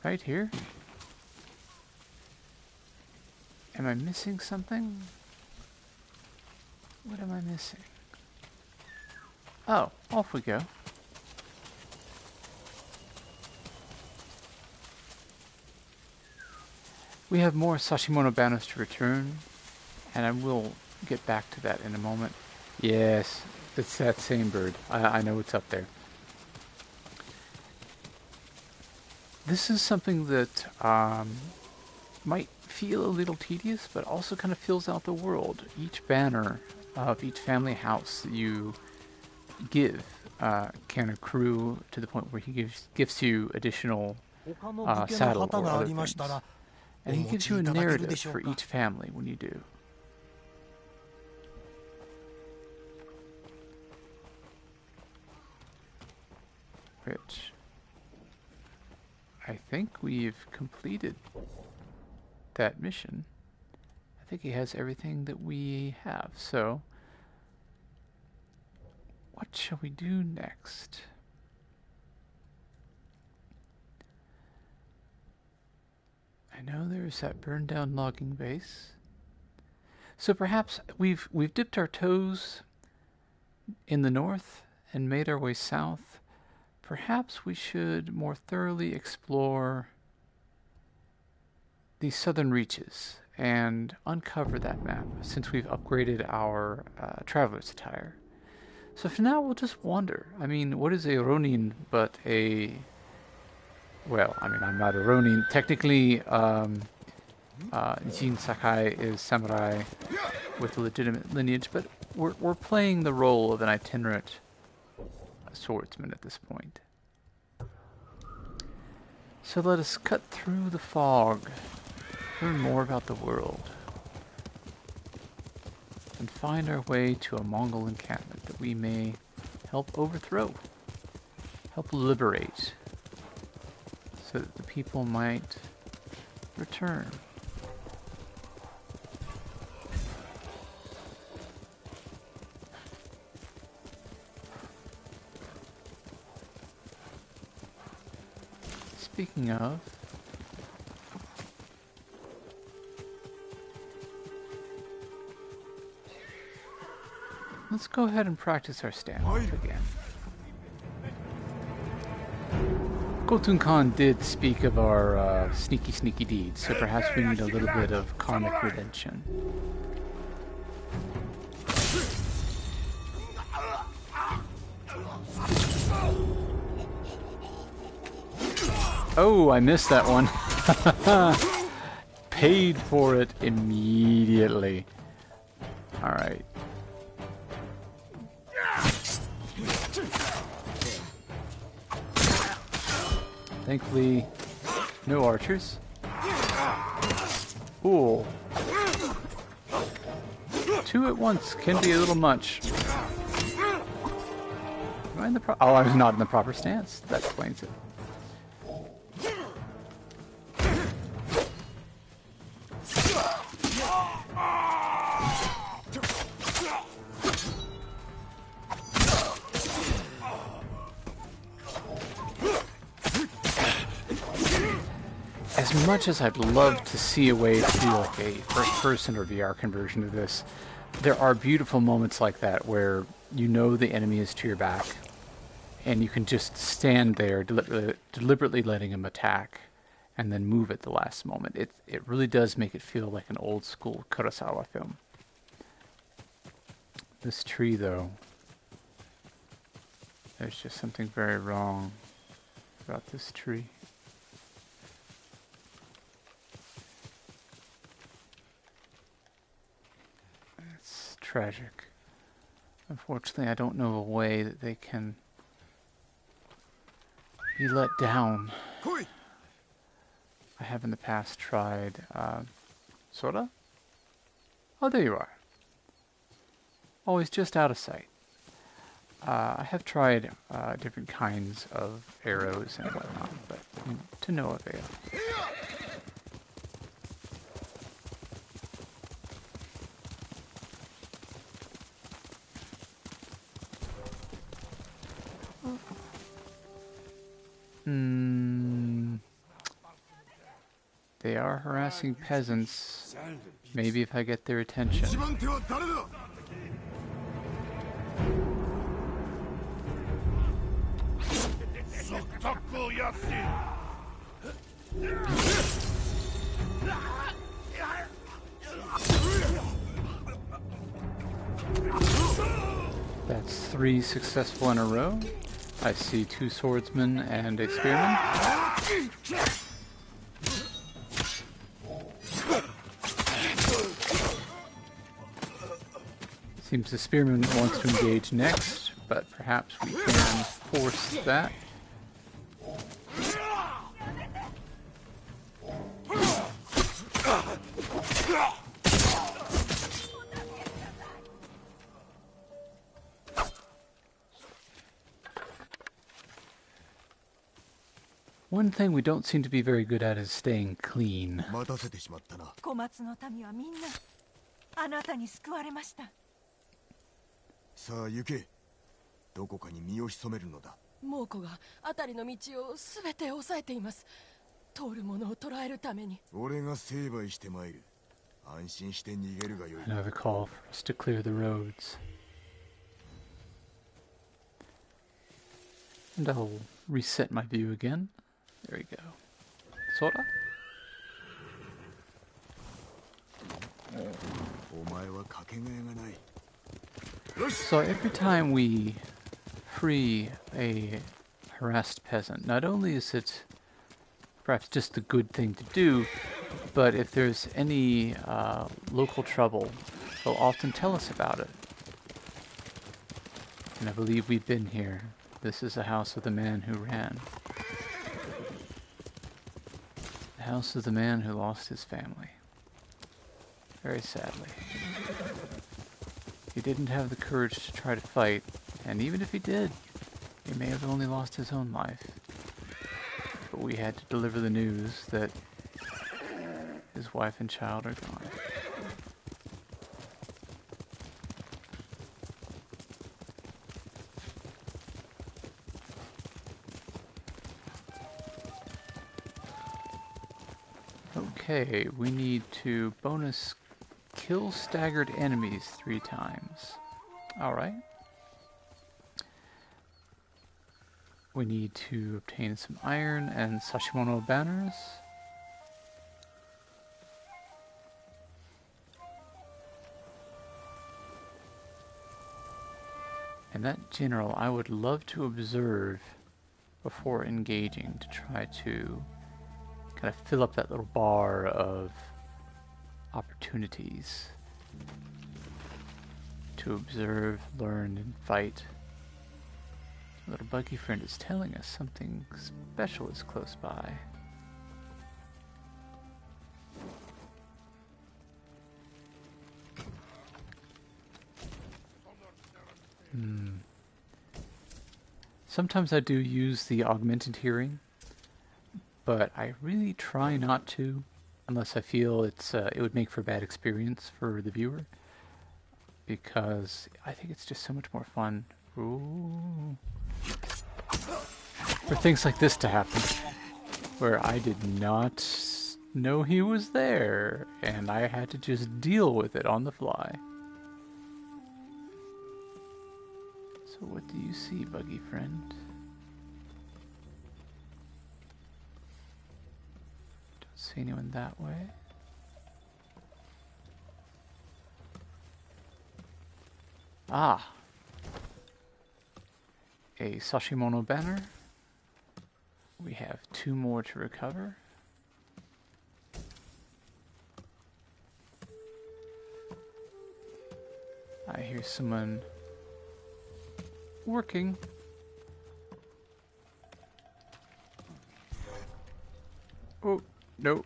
Right here? Am I missing something? What am I missing? Oh, off we go. We have more Sashimono banners to return, and I will get back to that in a moment. Yes, it's that same bird. I know it's up there. This is something that might feel a little tedious, but also kind of fills out the world. Each banner of each family house that you give can accrue to the point where he gives you additional saddle or other things. And he gives you a narrative for each family when you do. Which I think we've completed that mission. I think he has everything that we have, so what shall we do next? I know there's that burned down logging base. So perhaps we've dipped our toes in the north and made our way south. Perhaps we should more thoroughly explore the southern reaches and uncover that map since we've upgraded our traveler's attire. So for now, we'll just wander. I mean, what is a Ronin but a... Well, I mean, I'm not a Ronin. Technically, Jin Sakai is samurai with a legitimate lineage, but we're playing the role of an itinerant swordsman at this point. So let us cut through the fog, learn more about the world, and find our way to a Mongol encampment that we may help overthrow, help liberate, so that the people might return. Speaking of, let's go ahead and practice our standoff again. Khotun Khan did speak of our sneaky deeds, so perhaps we need a little bit of karmic redemption. Oh, I missed that one. Paid for it immediately. Alright. Thankfully, no archers. Ooh. Two at once can be a little much. Am I in the oh, I was not in the proper stance. That explains it. As much as I'd love to see a way to do like a first-person or VR conversion of this, there are beautiful moments like that where you know the enemy is to your back, and you can just stand there deliberately letting him attack, and then move at the last moment. It really does make it feel like an old-school Kurosawa film. This tree, though, there's just something very wrong about this tree. Tragic. Unfortunately, I don't know a way that they can be let down. I have in the past tried, Sora? Oh, there you are. Always just out of sight. I have tried different kinds of arrows and whatnot, but to no avail. They are harassing peasants. Maybe if I get their attention. 一番手は誰だ That's 3 successful in a row. I see 2 swordsmen and a spearman. Seems the spearman wants to engage next, but perhaps we can force that. One thing we don't seem to be very good at is staying clean. 待たせてしまったな。小松の民はみんなあなたに救われました。さあ行け。どこかに身を潜めるのだ。猛虎が辺りの道をすべて抑えています。通る者を捕らえるために。俺が成敗して参る。安心して逃げるがよい。 Another call for us to clear the roads. And I'll reset my view again. There we go. Sora? お前はかけがえがない。 So every time we free a harassed peasant, not only is it perhaps just the good thing to do, but if there's any local trouble, they'll often tell us about it. And I believe we've been here. This is the house of the man who ran. The house of the man who lost his family. Very sadly. He didn't have the courage to try to fight, and even if he did, he may have only lost his own life. But we had to deliver the news that his wife and child are gone. Okay, we need to bonus kill staggered enemies 3 times. Alright. We need to obtain some iron and Sashimono banners. And that general I would love to observe before engaging to try to kind of fill up that little bar of opportunities to observe, learn, and fight. Our little buggy friend is telling us something special is close by. Sometimes I do use the augmented hearing, but I really try not to, unless I feel it would make for a bad experience for the viewer, because I think it's just so much more fun. Ooh. For things like this to happen, where I did not know he was there, and I had to just deal with it on the fly. So what do you see, buggy friend? Don't see anyone that way. Ah! A Sashimono banner. We have 2 more to recover. I hear someone working. Oh, no.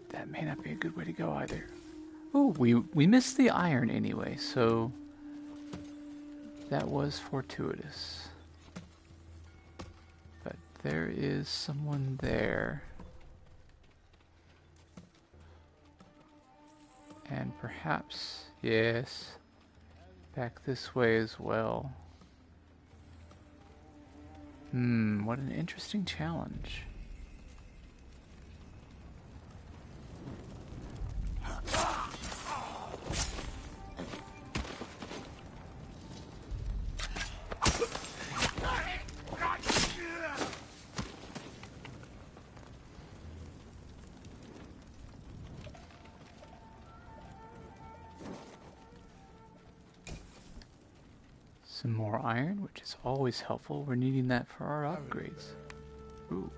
That may not be a good way to go either. Oh, we missed the iron anyway, so that was fortuitous. But there is someone there. And perhaps, yes, back this way as well. What an interesting challenge. Some more iron, which is always helpful. We're needing that for our upgrades. Ooh.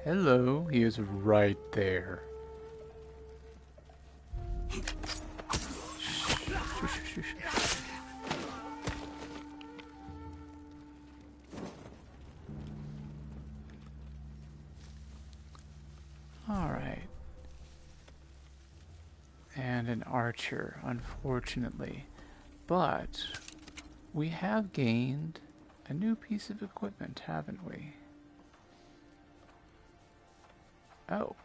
Hello, he is right there. Alright. And an archer, unfortunately. But we have gained a new piece of equipment, haven't we? Oh.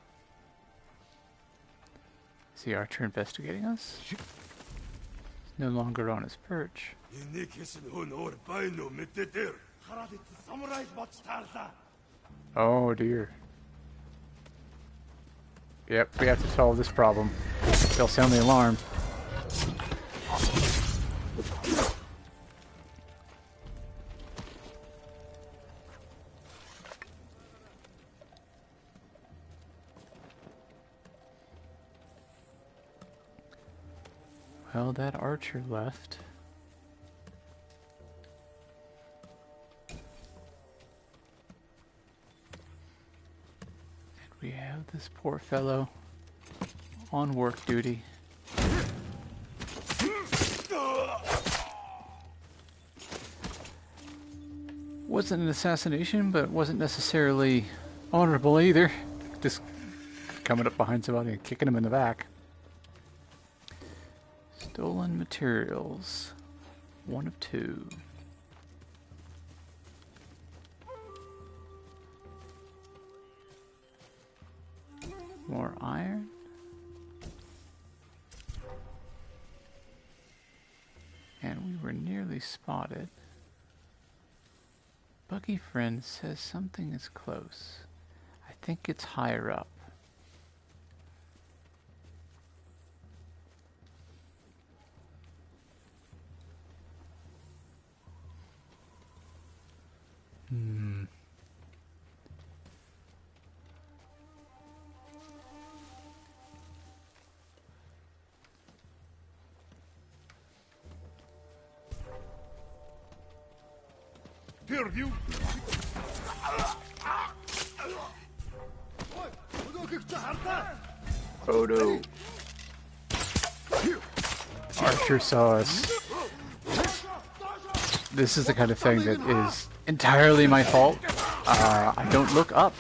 Is the archer investigating us? He's no longer on his perch. Oh dear. Yep, we have to solve this problem. They'll sound the alarm. Well, that archer left. And we have this poor fellow on work duty. Wasn't an assassination, but wasn't necessarily honorable either. Just coming up behind somebody and kicking him in the back. Stolen materials. 1 of 2. More iron. And we were nearly spotted. Buggy Friend says something is close. I think it's higher up. Oh no. Archer saw us. This is the kind of thing that is entirely my fault. I don't look up.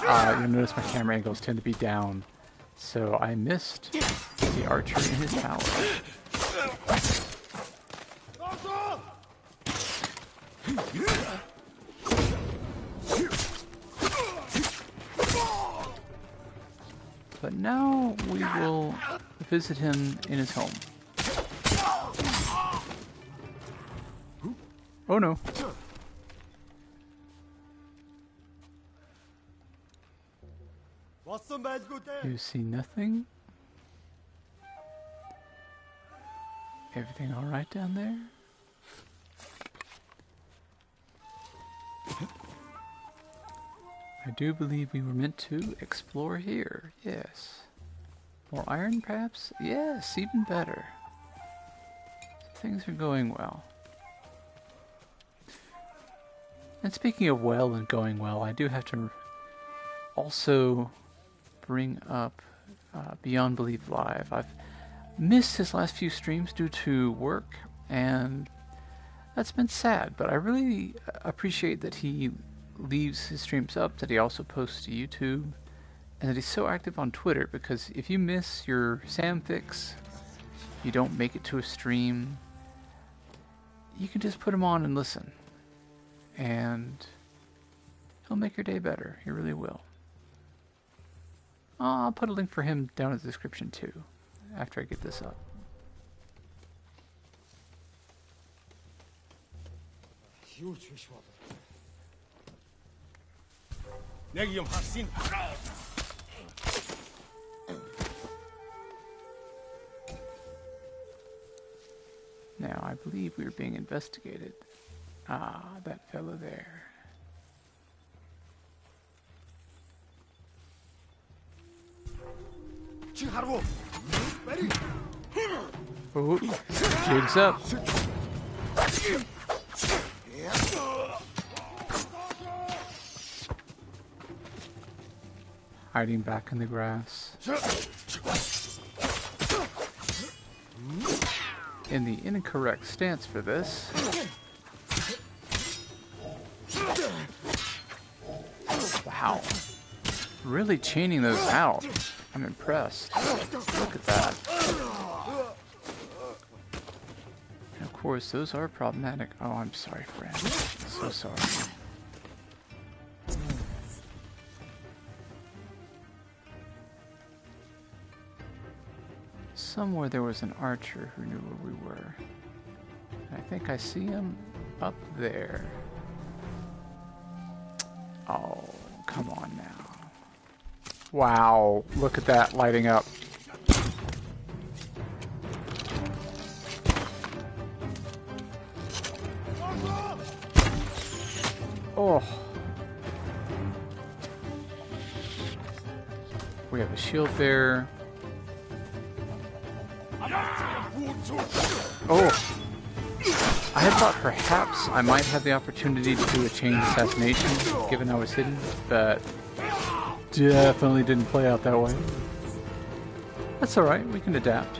You'll notice my camera angles tend to be down. So I missed the archer in his tower. But now we will visit him in his home. Oh no. You see nothing? Everything alright down there? I do believe we were meant to explore here, yes. More iron, perhaps? Yes, even better. Things are going well. And speaking of well and going well, I do have to also bring up Beyond Belief Live. I've missed his last few streams due to work, and that's been sad, but I really appreciate that he leaves his streams up, that he also posts to YouTube, and that he's so active on Twitter, because if you miss your Sam fix, you don't make it to a stream, you can just put him on and listen. And he'll make your day better. He really will. I'll put a link for him down in the description too, after I get this up. Now, I believe we are being investigated. Ah, that fellow there. Oh, jigs up. Hiding back in the grass. In the incorrect stance for this. Wow. Really chaining those out. I'm impressed. Look at that. And of course, those are problematic. Oh, I'm sorry, friend. So sorry. Somewhere there was an archer who knew where we were. And I think I see him up there. Oh, come on now. Wow, look at that lighting up. Oh. We have a shield there. Oh. I had thought perhaps I might have the opportunity to do a chain assassination, given I was hidden, but definitely didn't play out that way. That's alright, we can adapt.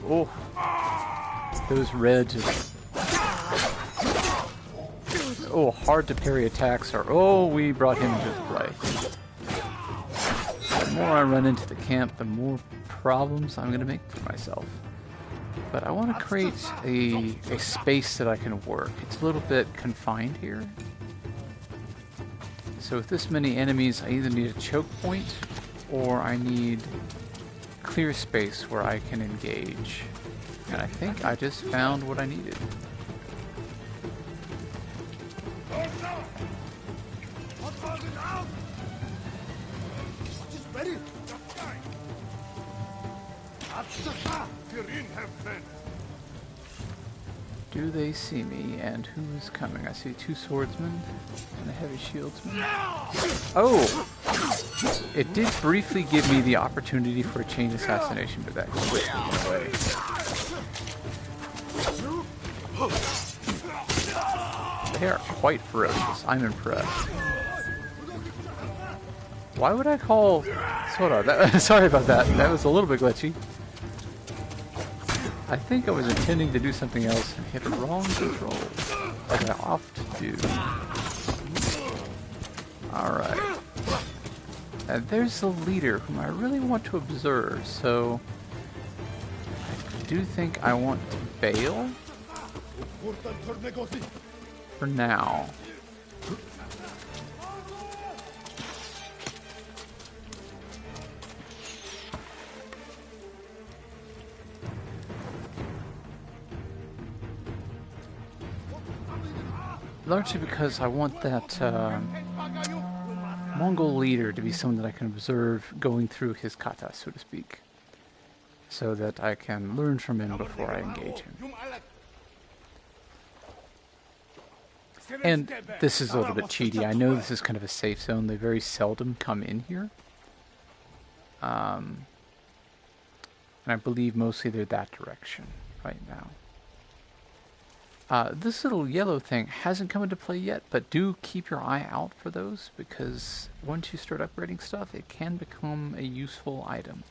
Oh, those reds. Oh, hard to parry attacks are. Oh, we brought him into play. The more I run into the camp, the more problems I'm going to make for myself. But I want to create a space that I can work. It's a little bit confined here. So with this many enemies, I either need a choke point or I need clear space where I can engage. And I think I just found what I needed. Do they see me? And who is coming? I see 2 swordsmen and a heavy shieldsman. Oh! It did briefly give me the opportunity for a chain assassination, but that quickly went away. They are quite ferocious. I'm impressed. Why would I call Shoutout? Sorry about that. That was a little bit glitchy. I think I was intending to do something else and hit a wrong control, as I often do. Alright. And there's the leader, whom I really want to observe, so I do think I want to bail for now. Largely because I want that Mongol leader to be someone that I can observe going through his kata, so to speak, so that I can learn from him before I engage him. And this is a little bit cheaty. I know this is kind of a safe zone. They very seldom come in here. And I believe mostly they're that direction right now. This little yellow thing hasn't come into play yet, but do keep your eye out for those, because once you start upgrading stuff, it can become a useful item.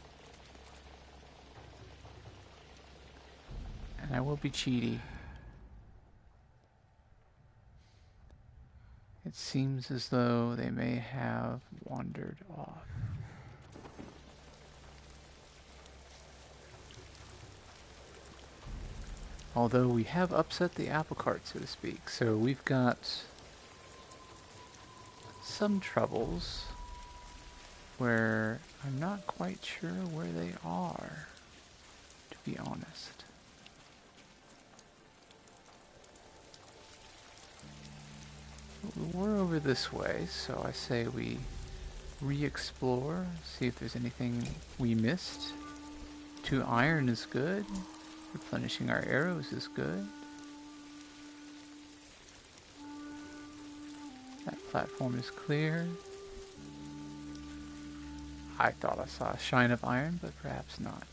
And I will be cheaty. It seems as though they may have wandered off. Although we have upset the apple cart, so to speak, so we've got some troubles where I'm not quite sure where they are, to be honest. But we're over this way, so I say we re-explore, see if there's anything we missed. 2 iron is good. Replenishing our arrows is good. That platform is clear. I thought I saw a shine of iron, but perhaps not.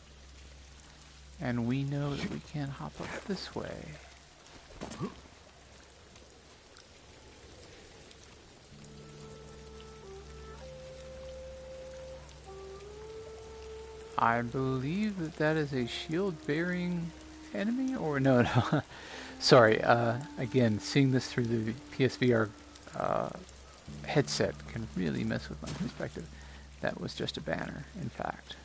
And we know that we can hop up this way. I believe that that is a shield-bearing enemy, or no, no. Sorry, again, seeing this through the PSVR headset can really mess with my perspective. That was just a banner, in fact.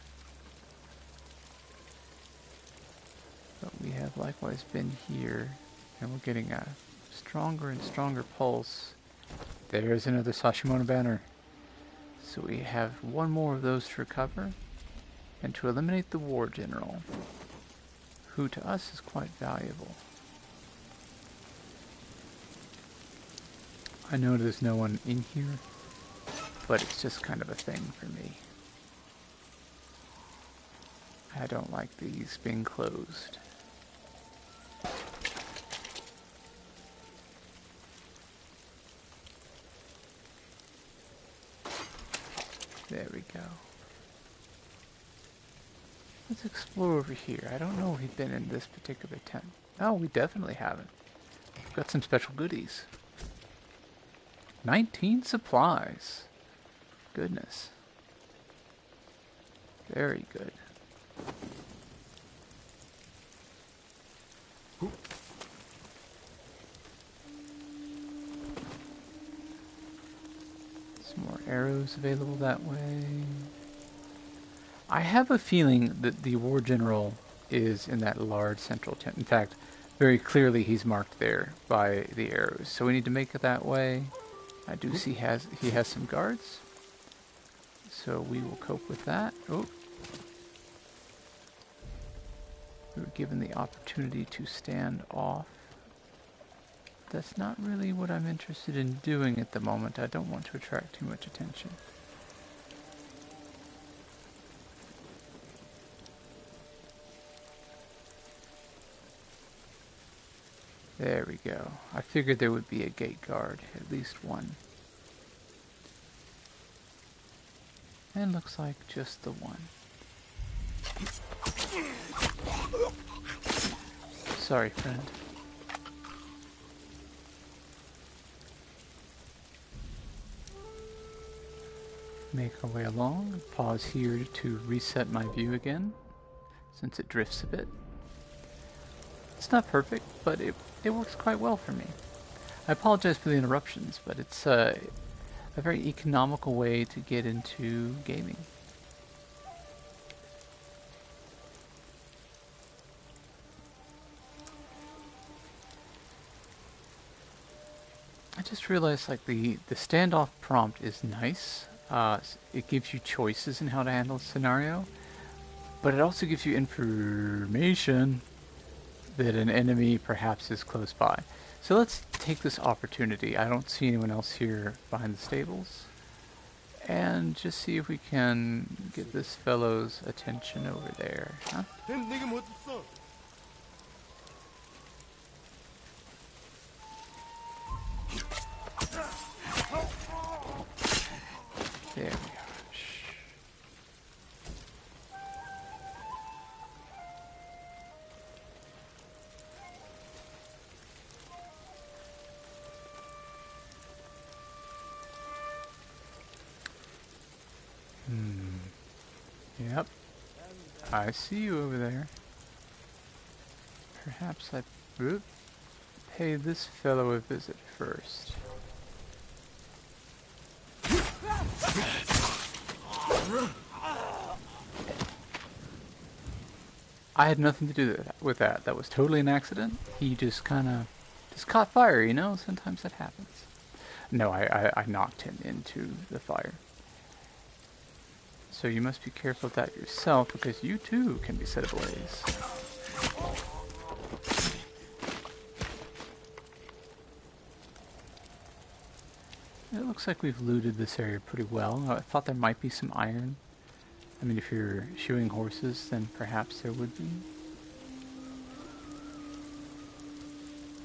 But we have likewise been here, and we're getting a stronger and stronger pulse. There's another Sashimono banner. So we have one more of those to recover, and to eliminate the War General, who to us is quite valuable. I know there's no one in here, but it's just kind of a thing for me. I don't like these being closed. There we go. Let's explore over here. I don't know if we've been in this particular tent. Oh, we definitely haven't. We've got some special goodies. 19 supplies. Goodness. Very good. Some more arrows available that way. I have a feeling that the War General is in that large central tent. In fact, very clearly he's marked there by the arrows. So we need to make it that way. I do see he has some guards. So we will cope with that. Oh. We were given the opportunity to stand off. That's not really what I'm interested in doing at the moment. I don't want to attract too much attention. There we go. I figured there would be a gate guard, at least one. And looks like just the one. Sorry, friend. Make our way along. Pause here to reset my view again, since it drifts a bit. It's not perfect, but it works quite well for me. I apologize for the interruptions, but it's a very economical way to get into gaming. I just realized like the standoff prompt is nice. It gives you choices in how to handle a scenario, but it also gives you information that an enemy perhaps is close by. So let's take this opportunity. I don't see anyone else here behind the stables. And just see if we can get this fellow's attention over there. Huh? There we are. Shh. Yep. I see you over there. Perhaps I pay this fellow a visit first. I had nothing to do with that. That was totally an accident. He just kind of just caught fire, you know? Sometimes that happens. No, I knocked him into the fire. So you must be careful of that yourself, because you too can be set ablaze. It looks like we've looted this area pretty well. I thought there might be some iron. I mean, if you're shoeing horses, then perhaps there would be.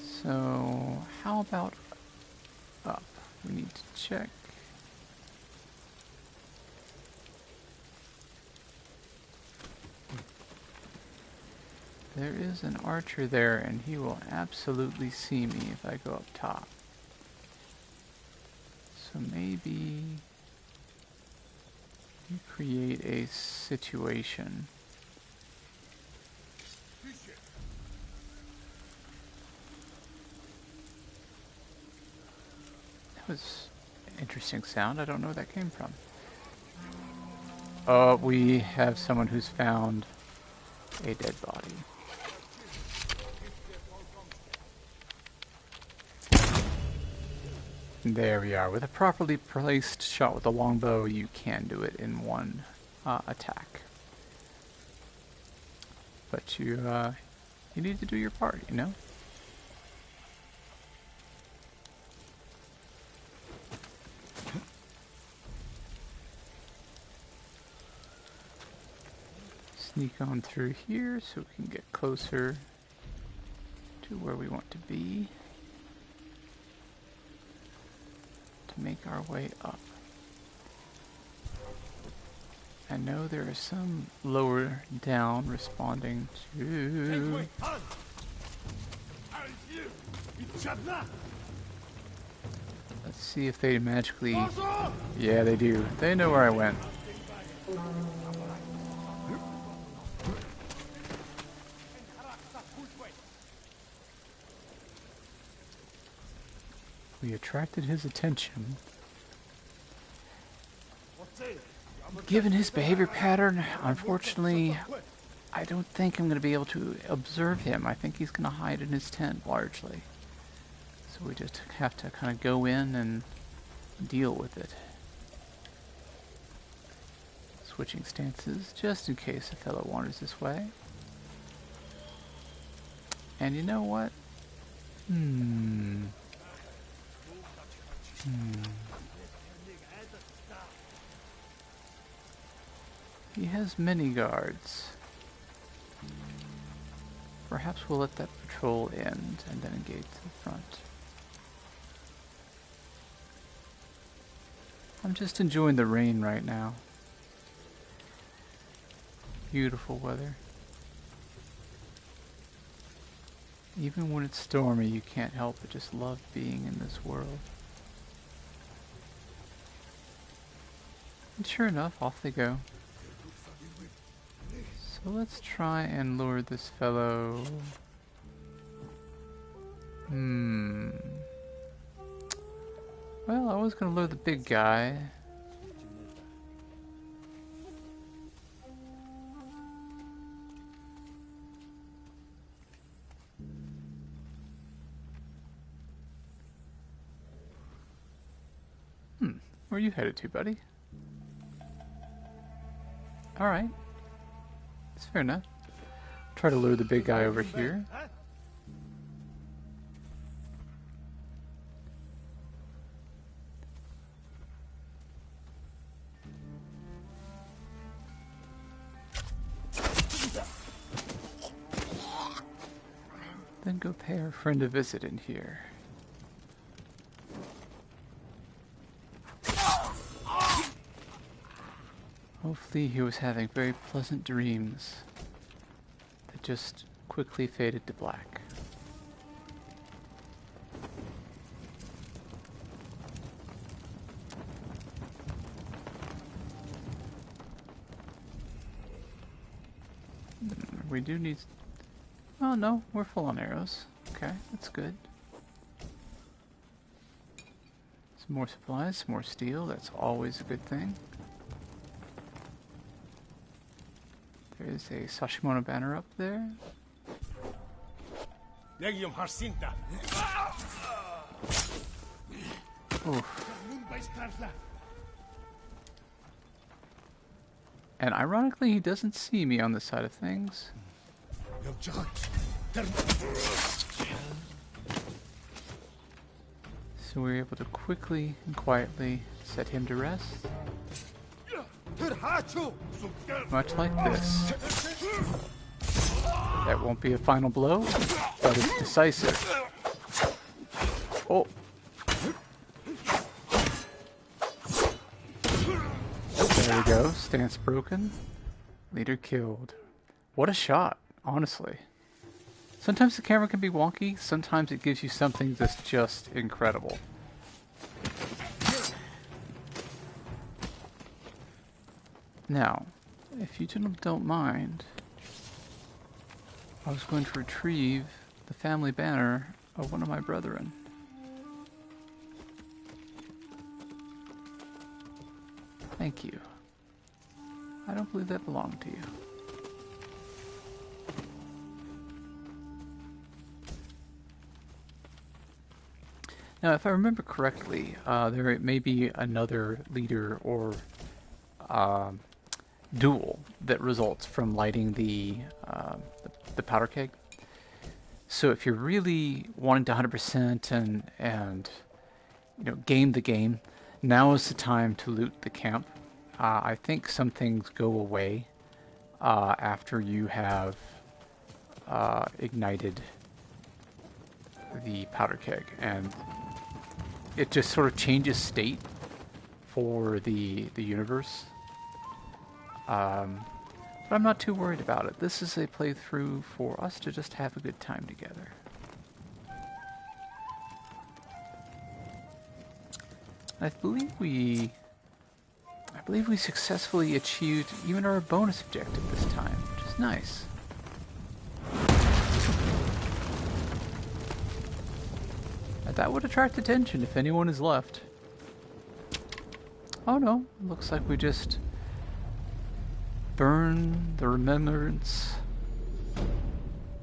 So, how about up? We need to check. There is an archer there, and he will absolutely see me if I go up top. So maybe you create a situation. That was an interesting sound. I don't know where that came from. We have someone who's found a dead body. There we are. With a properly placed shot with a longbow, you can do it in one attack. But you need to do your part, you know? Sneak on through here so we can get closer to where we want to be. To make our way up. I know there are some lower down responding to... Let's see if they magically... Yeah, they do. They know where I went. We attracted his attention. Given his behavior pattern, unfortunately, I don't think I'm going to be able to observe him. I think he's going to hide in his tent, largely. So we just have to kind of go in and deal with it. Switching stances, just in case a fellow wanders this way. And you know what? He has many guards. Perhaps we'll let that patrol end and then engage the front. I'm just enjoying the rain right now. Beautiful weather. Even when it's stormy, you can't help but just love being in this world. And sure enough, off they go. So let's try and lure this fellow. Well, I was gonna lure the big guy. Where are you headed to, buddy? Alright. That's fair enough. Try to lure the big guy over here. Then go pay our friend a visit in here. Hopefully he was having very pleasant dreams that just quickly faded to black. We do need... Oh no, we're full on arrows. Okay, that's good. Let's Some more supplies, some more steel. That's always a good thing. There's a Sashimono banner up there. Oof. And ironically, he doesn't see me on this side of things. So we're able to quickly and quietly set him to rest. Much like this. That won't be a final blow, but it's decisive. Oh. There we go. Stance broken. Leader killed. What a shot, honestly. Sometimes the camera can be wonky, sometimes it gives you something that's just incredible. Now, if you don't mind, I was going to retrieve the family banner of one of my brethren. Thank you. I don't believe that belonged to you. Now, if I remember correctly, there may be another leader or duel that results from lighting the powder keg. So if you're really wanting to 100% and game the game, now is the time to loot the camp. I think some things go away after you have ignited the powder keg, and it just sort of changes state for the universe. But I'm not too worried about it. This is a playthrough for us to just have a good time together. I believe we successfully achieved even our bonus objective this time, which is nice. And that would attract attention if anyone is left. Oh no, looks like we just burn the remembrance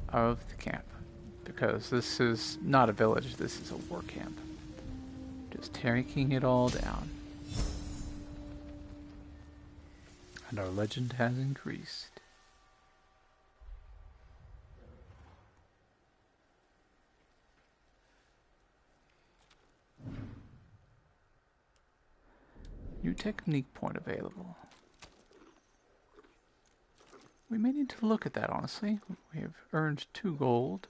of the camp. Because this is not a village, this is a war camp. Just taking it all down. And our legend has increased. New technique point available. We may need to look at that, honestly. We have earned 2 gold.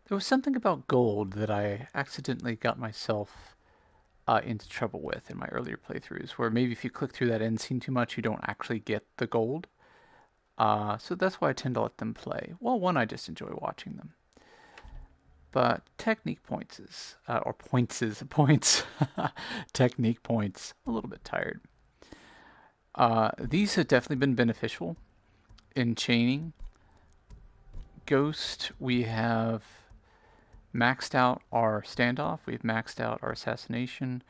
There was something about gold that I accidentally got myself into trouble with in my earlier playthroughs, where maybe if you click through that end scene too much, you don't actually get the gold. So that's why I tend to let them play. Well, one, I just enjoy watching them. But technique points is, points, technique points, a little bit tired. These have definitely been beneficial in chaining. Ghost, we have maxed out our standoff, we've maxed out our assassination.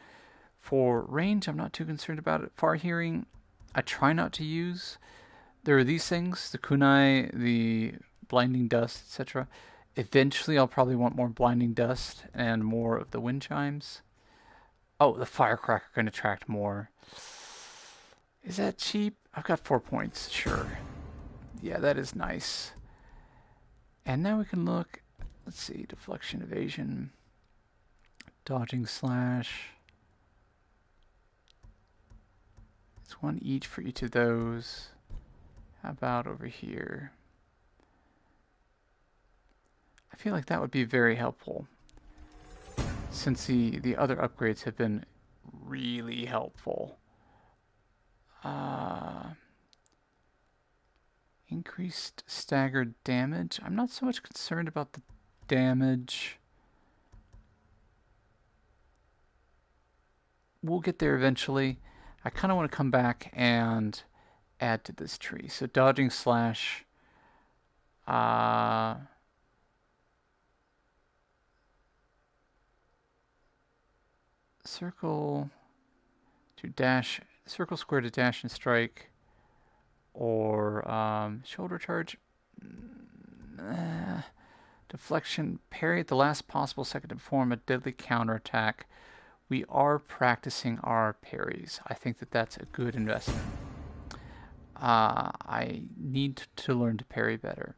For range, I'm not too concerned about it. Far hearing, I try not to use. There are these things, the kunai, the blinding dust, etc. Eventually, I'll probably want more blinding dust and more of the wind chimes. Oh, the firecracker can attract more. Is that cheap? I've got 4 points, sure. Yeah, that is nice. And now we can look, let's see, deflection, evasion, dodging slash. It's 1 each for each of those. How about over here? I feel like that would be very helpful, since the other upgrades have been really helpful. Increased staggered damage. I'm not so much concerned about the damage. We'll get there eventually. I kind of want to come back and add to this tree. So dodging slash Uh, circle to dash, circle square to dash and strike, or shoulder charge. Deflection, parry at the last possible second to perform a deadly counterattack. We are practicing our parries. I think that that's a good investment. I need to learn to parry better.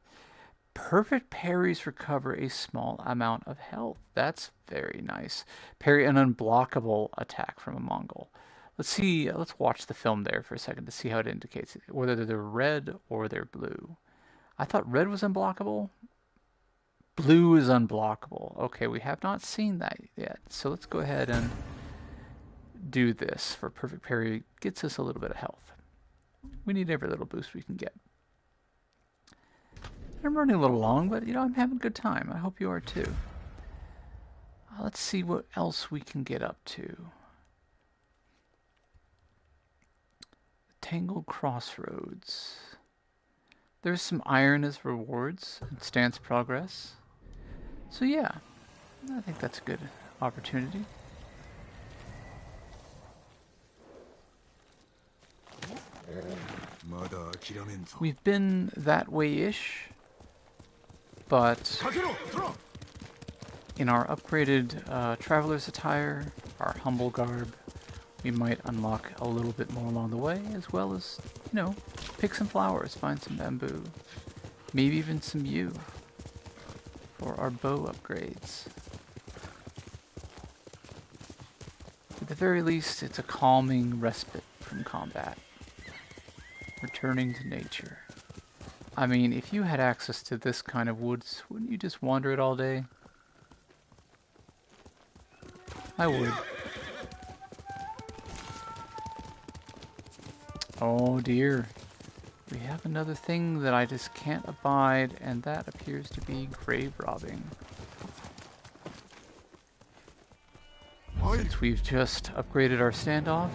Perfect parries recover a small amount of health. That's very nice. Parry an unblockable attack from a Mongol. Let's see. Let's watch the film there for a second to see how it indicates it, whether they're red or they're blue. I thought red was unblockable. Blue is unblockable. Okay, we have not seen that yet. So let's go ahead and do this for perfect parry. Gets us a little bit of health. We need every little boost we can get. I'm running a little long, but I'm having a good time. I hope you are too. Let's see what else we can get up to. Tangled Crossroads. There's some iron as rewards and stance progress. So yeah, I think that's a good opportunity. We've been that way-ish, but in our upgraded traveler's attire, our humble garb, we might unlock a little bit more along the way, as well as, pick some flowers, find some bamboo, maybe even some yew for our bow upgrades. At the very least, it's a calming respite from combat. Returning to nature. I mean, if you had access to this kind of woods, wouldn't you just wander it all day? I would. Oh dear. We have another thing that I just can't abide, and that appears to be grave robbing. Since we've just upgraded our standoff,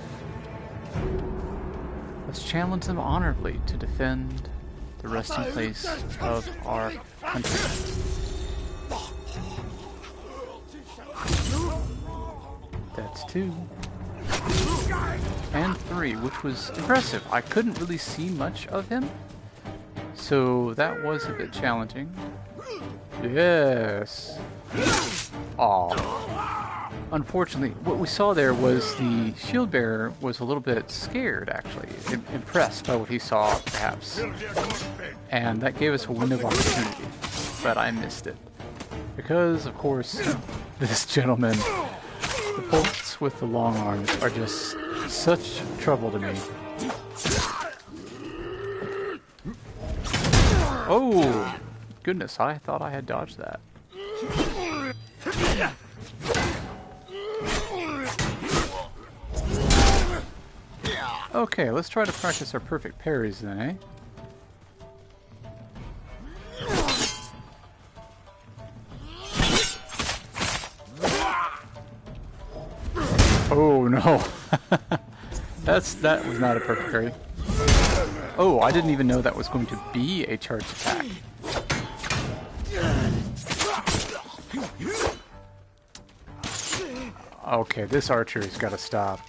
let's challenge them honorably to defend the resting place of our country. That's 2. And 3, which was impressive. I couldn't really see much of him, so that was a bit challenging. Yes. Aw. Unfortunately, what we saw there was the shield bearer was a little bit scared, actually, impressed by what he saw, perhaps. And that gave us a window of opportunity, but I missed it. Because, of course, this gentleman, the bolts with the long arms, are just such trouble to me. Oh, goodness, I thought I had dodged that. Okay, let's try to practice our perfect parries then, eh? Oh no. That was not a perfect parry. Oh, I didn't even know that was going to be a charge attack. Okay, this archer's got to stop.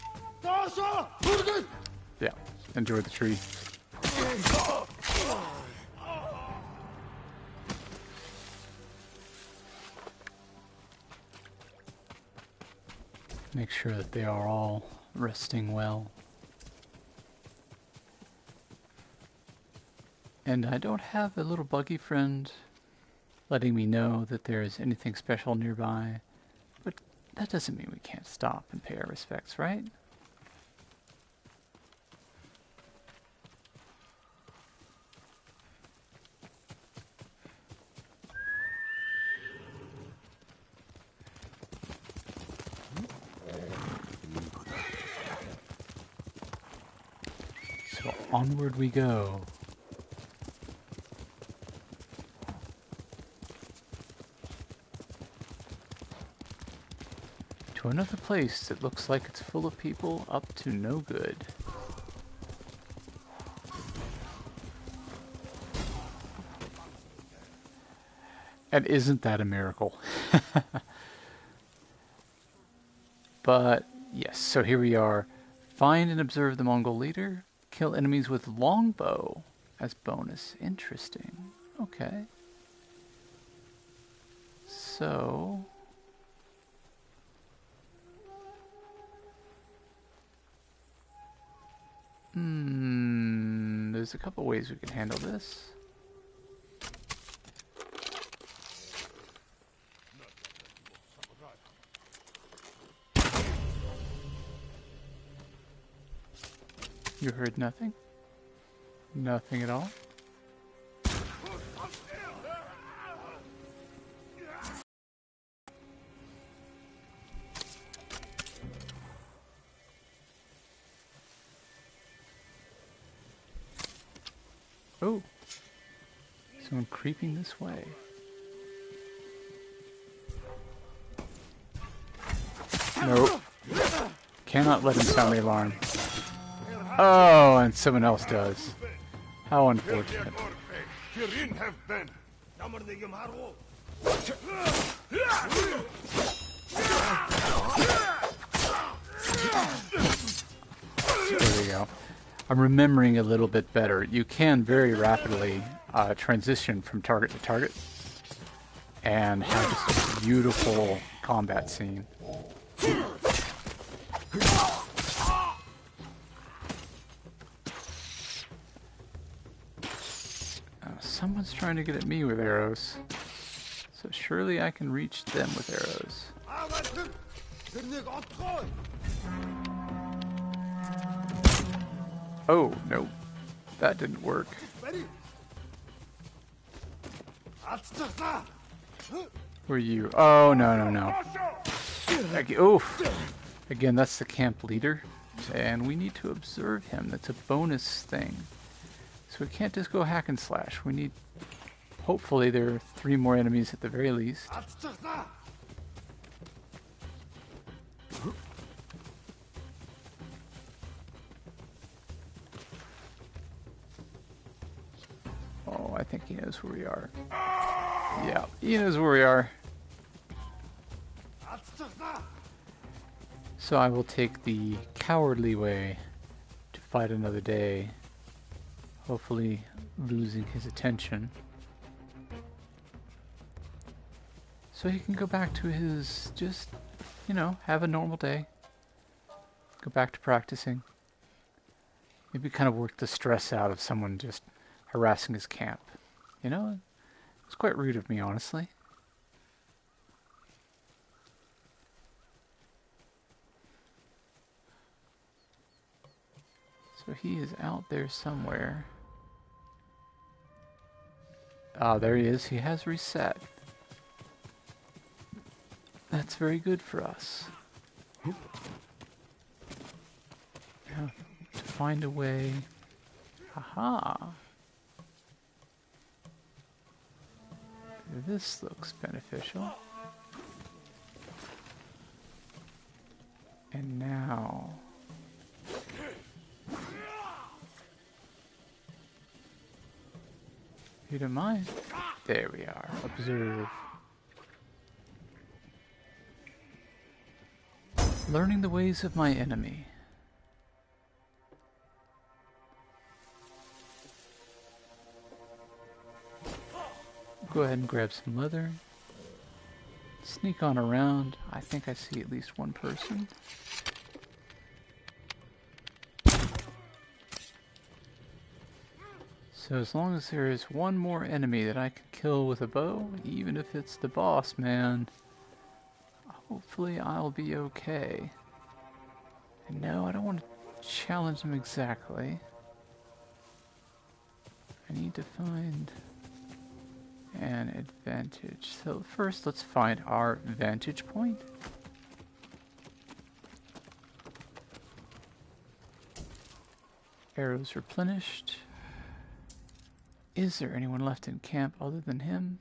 Yeah, enjoy the tree. Make sure that they are all resting well. And I don't have a little buggy friend letting me know that there is anything special nearby, but that doesn't mean we can't stop and pay our respects, right? So onward we go. To another place that looks like it's full of people up to no good. And isn't that a miracle? But, yes, so here we are. Find and observe the Mongol leader. Kill enemies with longbow as bonus. Interesting. Okay. So... there's a couple ways we can handle this. You heard nothing? Nothing at all? Oh, someone creeping this way. Nope. Cannot let him sound the alarm. Oh, and someone else does. How unfortunate. There we go. I'm remembering a little bit better. You can very rapidly transition from target to target and have just a beautiful combat scene. Someone's trying to get at me with arrows, so surely I can reach them with arrows. Oh, no. That didn't work. Who are you? Oh, no. Oof. Again, that's the camp leader, and we need to observe him. That's a bonus thing. So we can't just go hack and slash. We need... Hopefully there are 3 more enemies at the very least. Oh, I think he knows where we are. Yeah, he knows where we are. So I will take the cowardly way to fight another day. Hopefully losing his attention. So he can go back to his, just, you know, have a normal day. Go back to practicing. Maybe kind of work the stress out of someone just harassing his camp. You know, it's quite rude of me, honestly. So he is out there somewhere. Ah, there he is. He has reset. That's very good for us. Now, to find a way... Aha! This looks beneficial. And now... You don't mind? There we are. Observe. Learning the ways of my enemy. Go ahead and grab some leather. Sneak on around. I think I see at least one person. So as long as there is one more enemy that I can kill with a bow, even if it's the boss man, hopefully I'll be okay. And no, I don't want to challenge him exactly. I need to find an advantage. So first let's find our vantage point. Arrows replenished. Is there anyone left in camp other than him?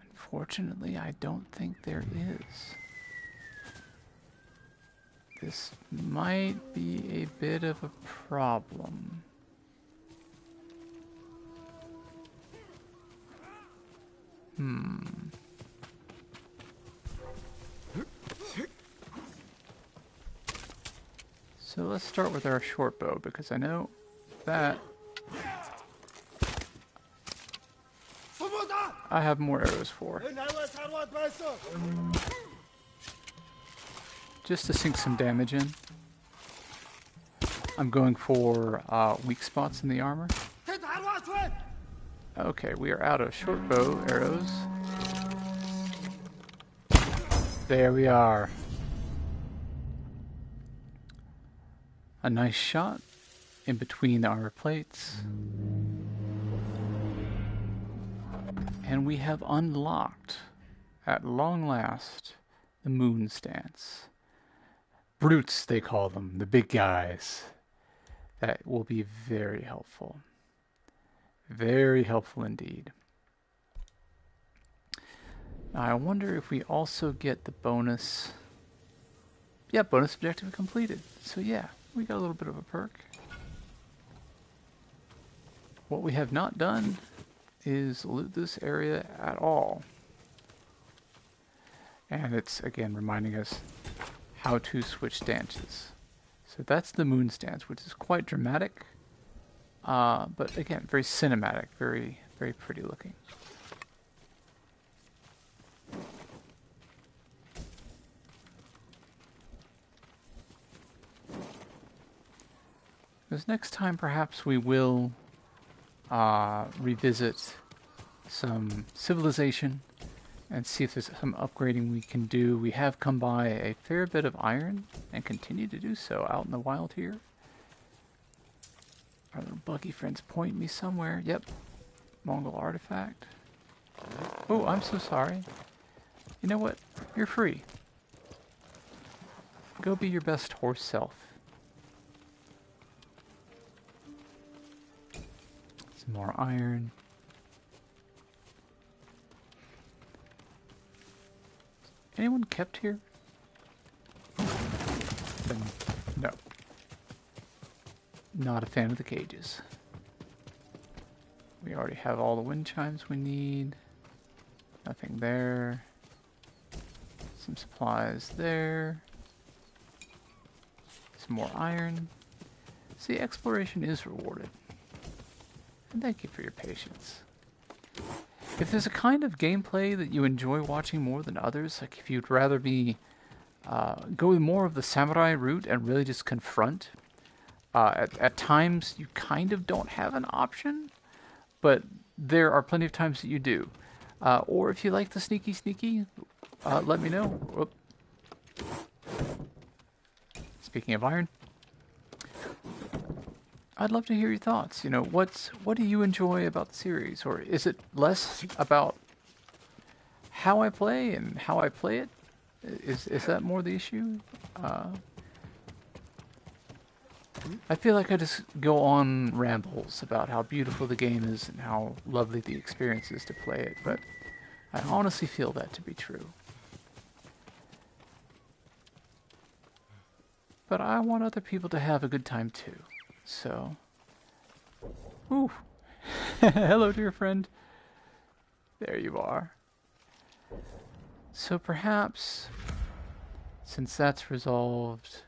Unfortunately, I don't think there is. This might be a bit of a problem. So let's start with our short bow, because I know that I have more arrows for. Just to sink some damage in. I'm going for weak spots in the armor. Okay, we are out of short bow arrows. There we are. A nice shot in between the armor plates. And we have unlocked, at long last, the moon stance. Brutes, they call them, the big guys. That will be very helpful. Very helpful indeed. Now, I wonder if we also get the bonus. Yeah, bonus objective completed. So yeah, we got a little bit of a perk. What we have not done is loot this area at all. And it's, again, reminding us how to switch stances. So that's the moon stance, which is quite dramatic. But again, very cinematic, very, very pretty looking. Because next time perhaps we will revisit some civilization and see if there's some upgrading we can do. We have come by a fair bit of iron and continue to do so out in the wild here. Our little buggy friends point me somewhere. Yep. Mongol artifact. Oh, I'm so sorry. You know what? You're free. Go be your best horse self. Some more iron. Anyone kept here? Then no. Not a fan of the cages. We already have all the wind chimes we need. Nothing there. Some supplies there. Some more iron. See, exploration is rewarded. And thank you for your patience. If there's a kind of gameplay that you enjoy watching more than others, like if you'd rather be go more of the samurai route and really just confront, at times you kind of don't have an option, but there are plenty of times that you do. Or if you like the sneaky, let me know. Whoop. Speaking of iron, I'd love to hear your thoughts. You know, what do you enjoy about the series? Or is it less about how I play and how I play it? Is that more the issue? I feel like I just go on rambles about how beautiful the game is and how lovely the experience is to play it, but I honestly feel that to be true. But I want other people to have a good time too. So, ooh, hello dear friend. There you are. So perhaps, since that's resolved,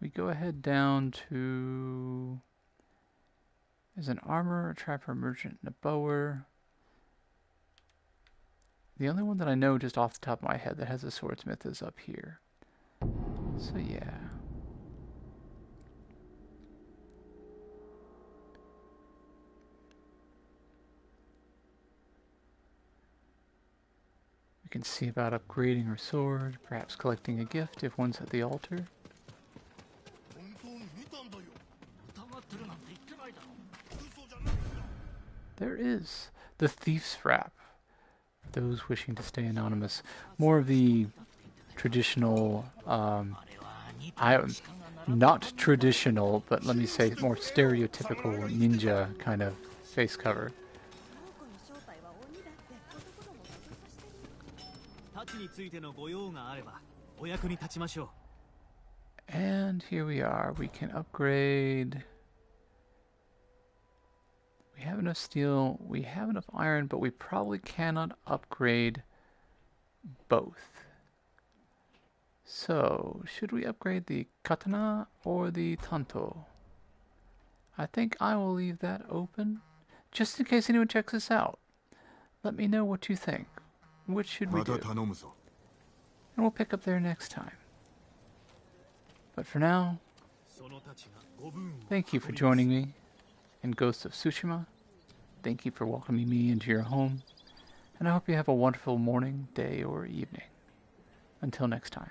we go ahead down to, there's an armor, a trapper, merchant, and a bower. The only one that I know just off the top of my head that has a swordsmith is up here. So yeah. We can see about upgrading our sword, perhaps collecting a gift if one's at the altar. There is the Thief's Wrap. Those wishing to stay anonymous. More of the traditional, not traditional, but let me say more stereotypical ninja kind of face cover. And here we are. We can upgrade. We We have enough steel, we have enough iron, but we probably cannot upgrade both. So, should we upgrade the katana or the tanto? I think I will leave that open, just in case anyone checks this out. Let me know what you think. Which should we do? And we'll pick up there next time. But for now, thank you for joining me in Ghost of Tsushima. Thank you for welcoming me into your home. And I hope you have a wonderful morning, day, or evening. Until next time.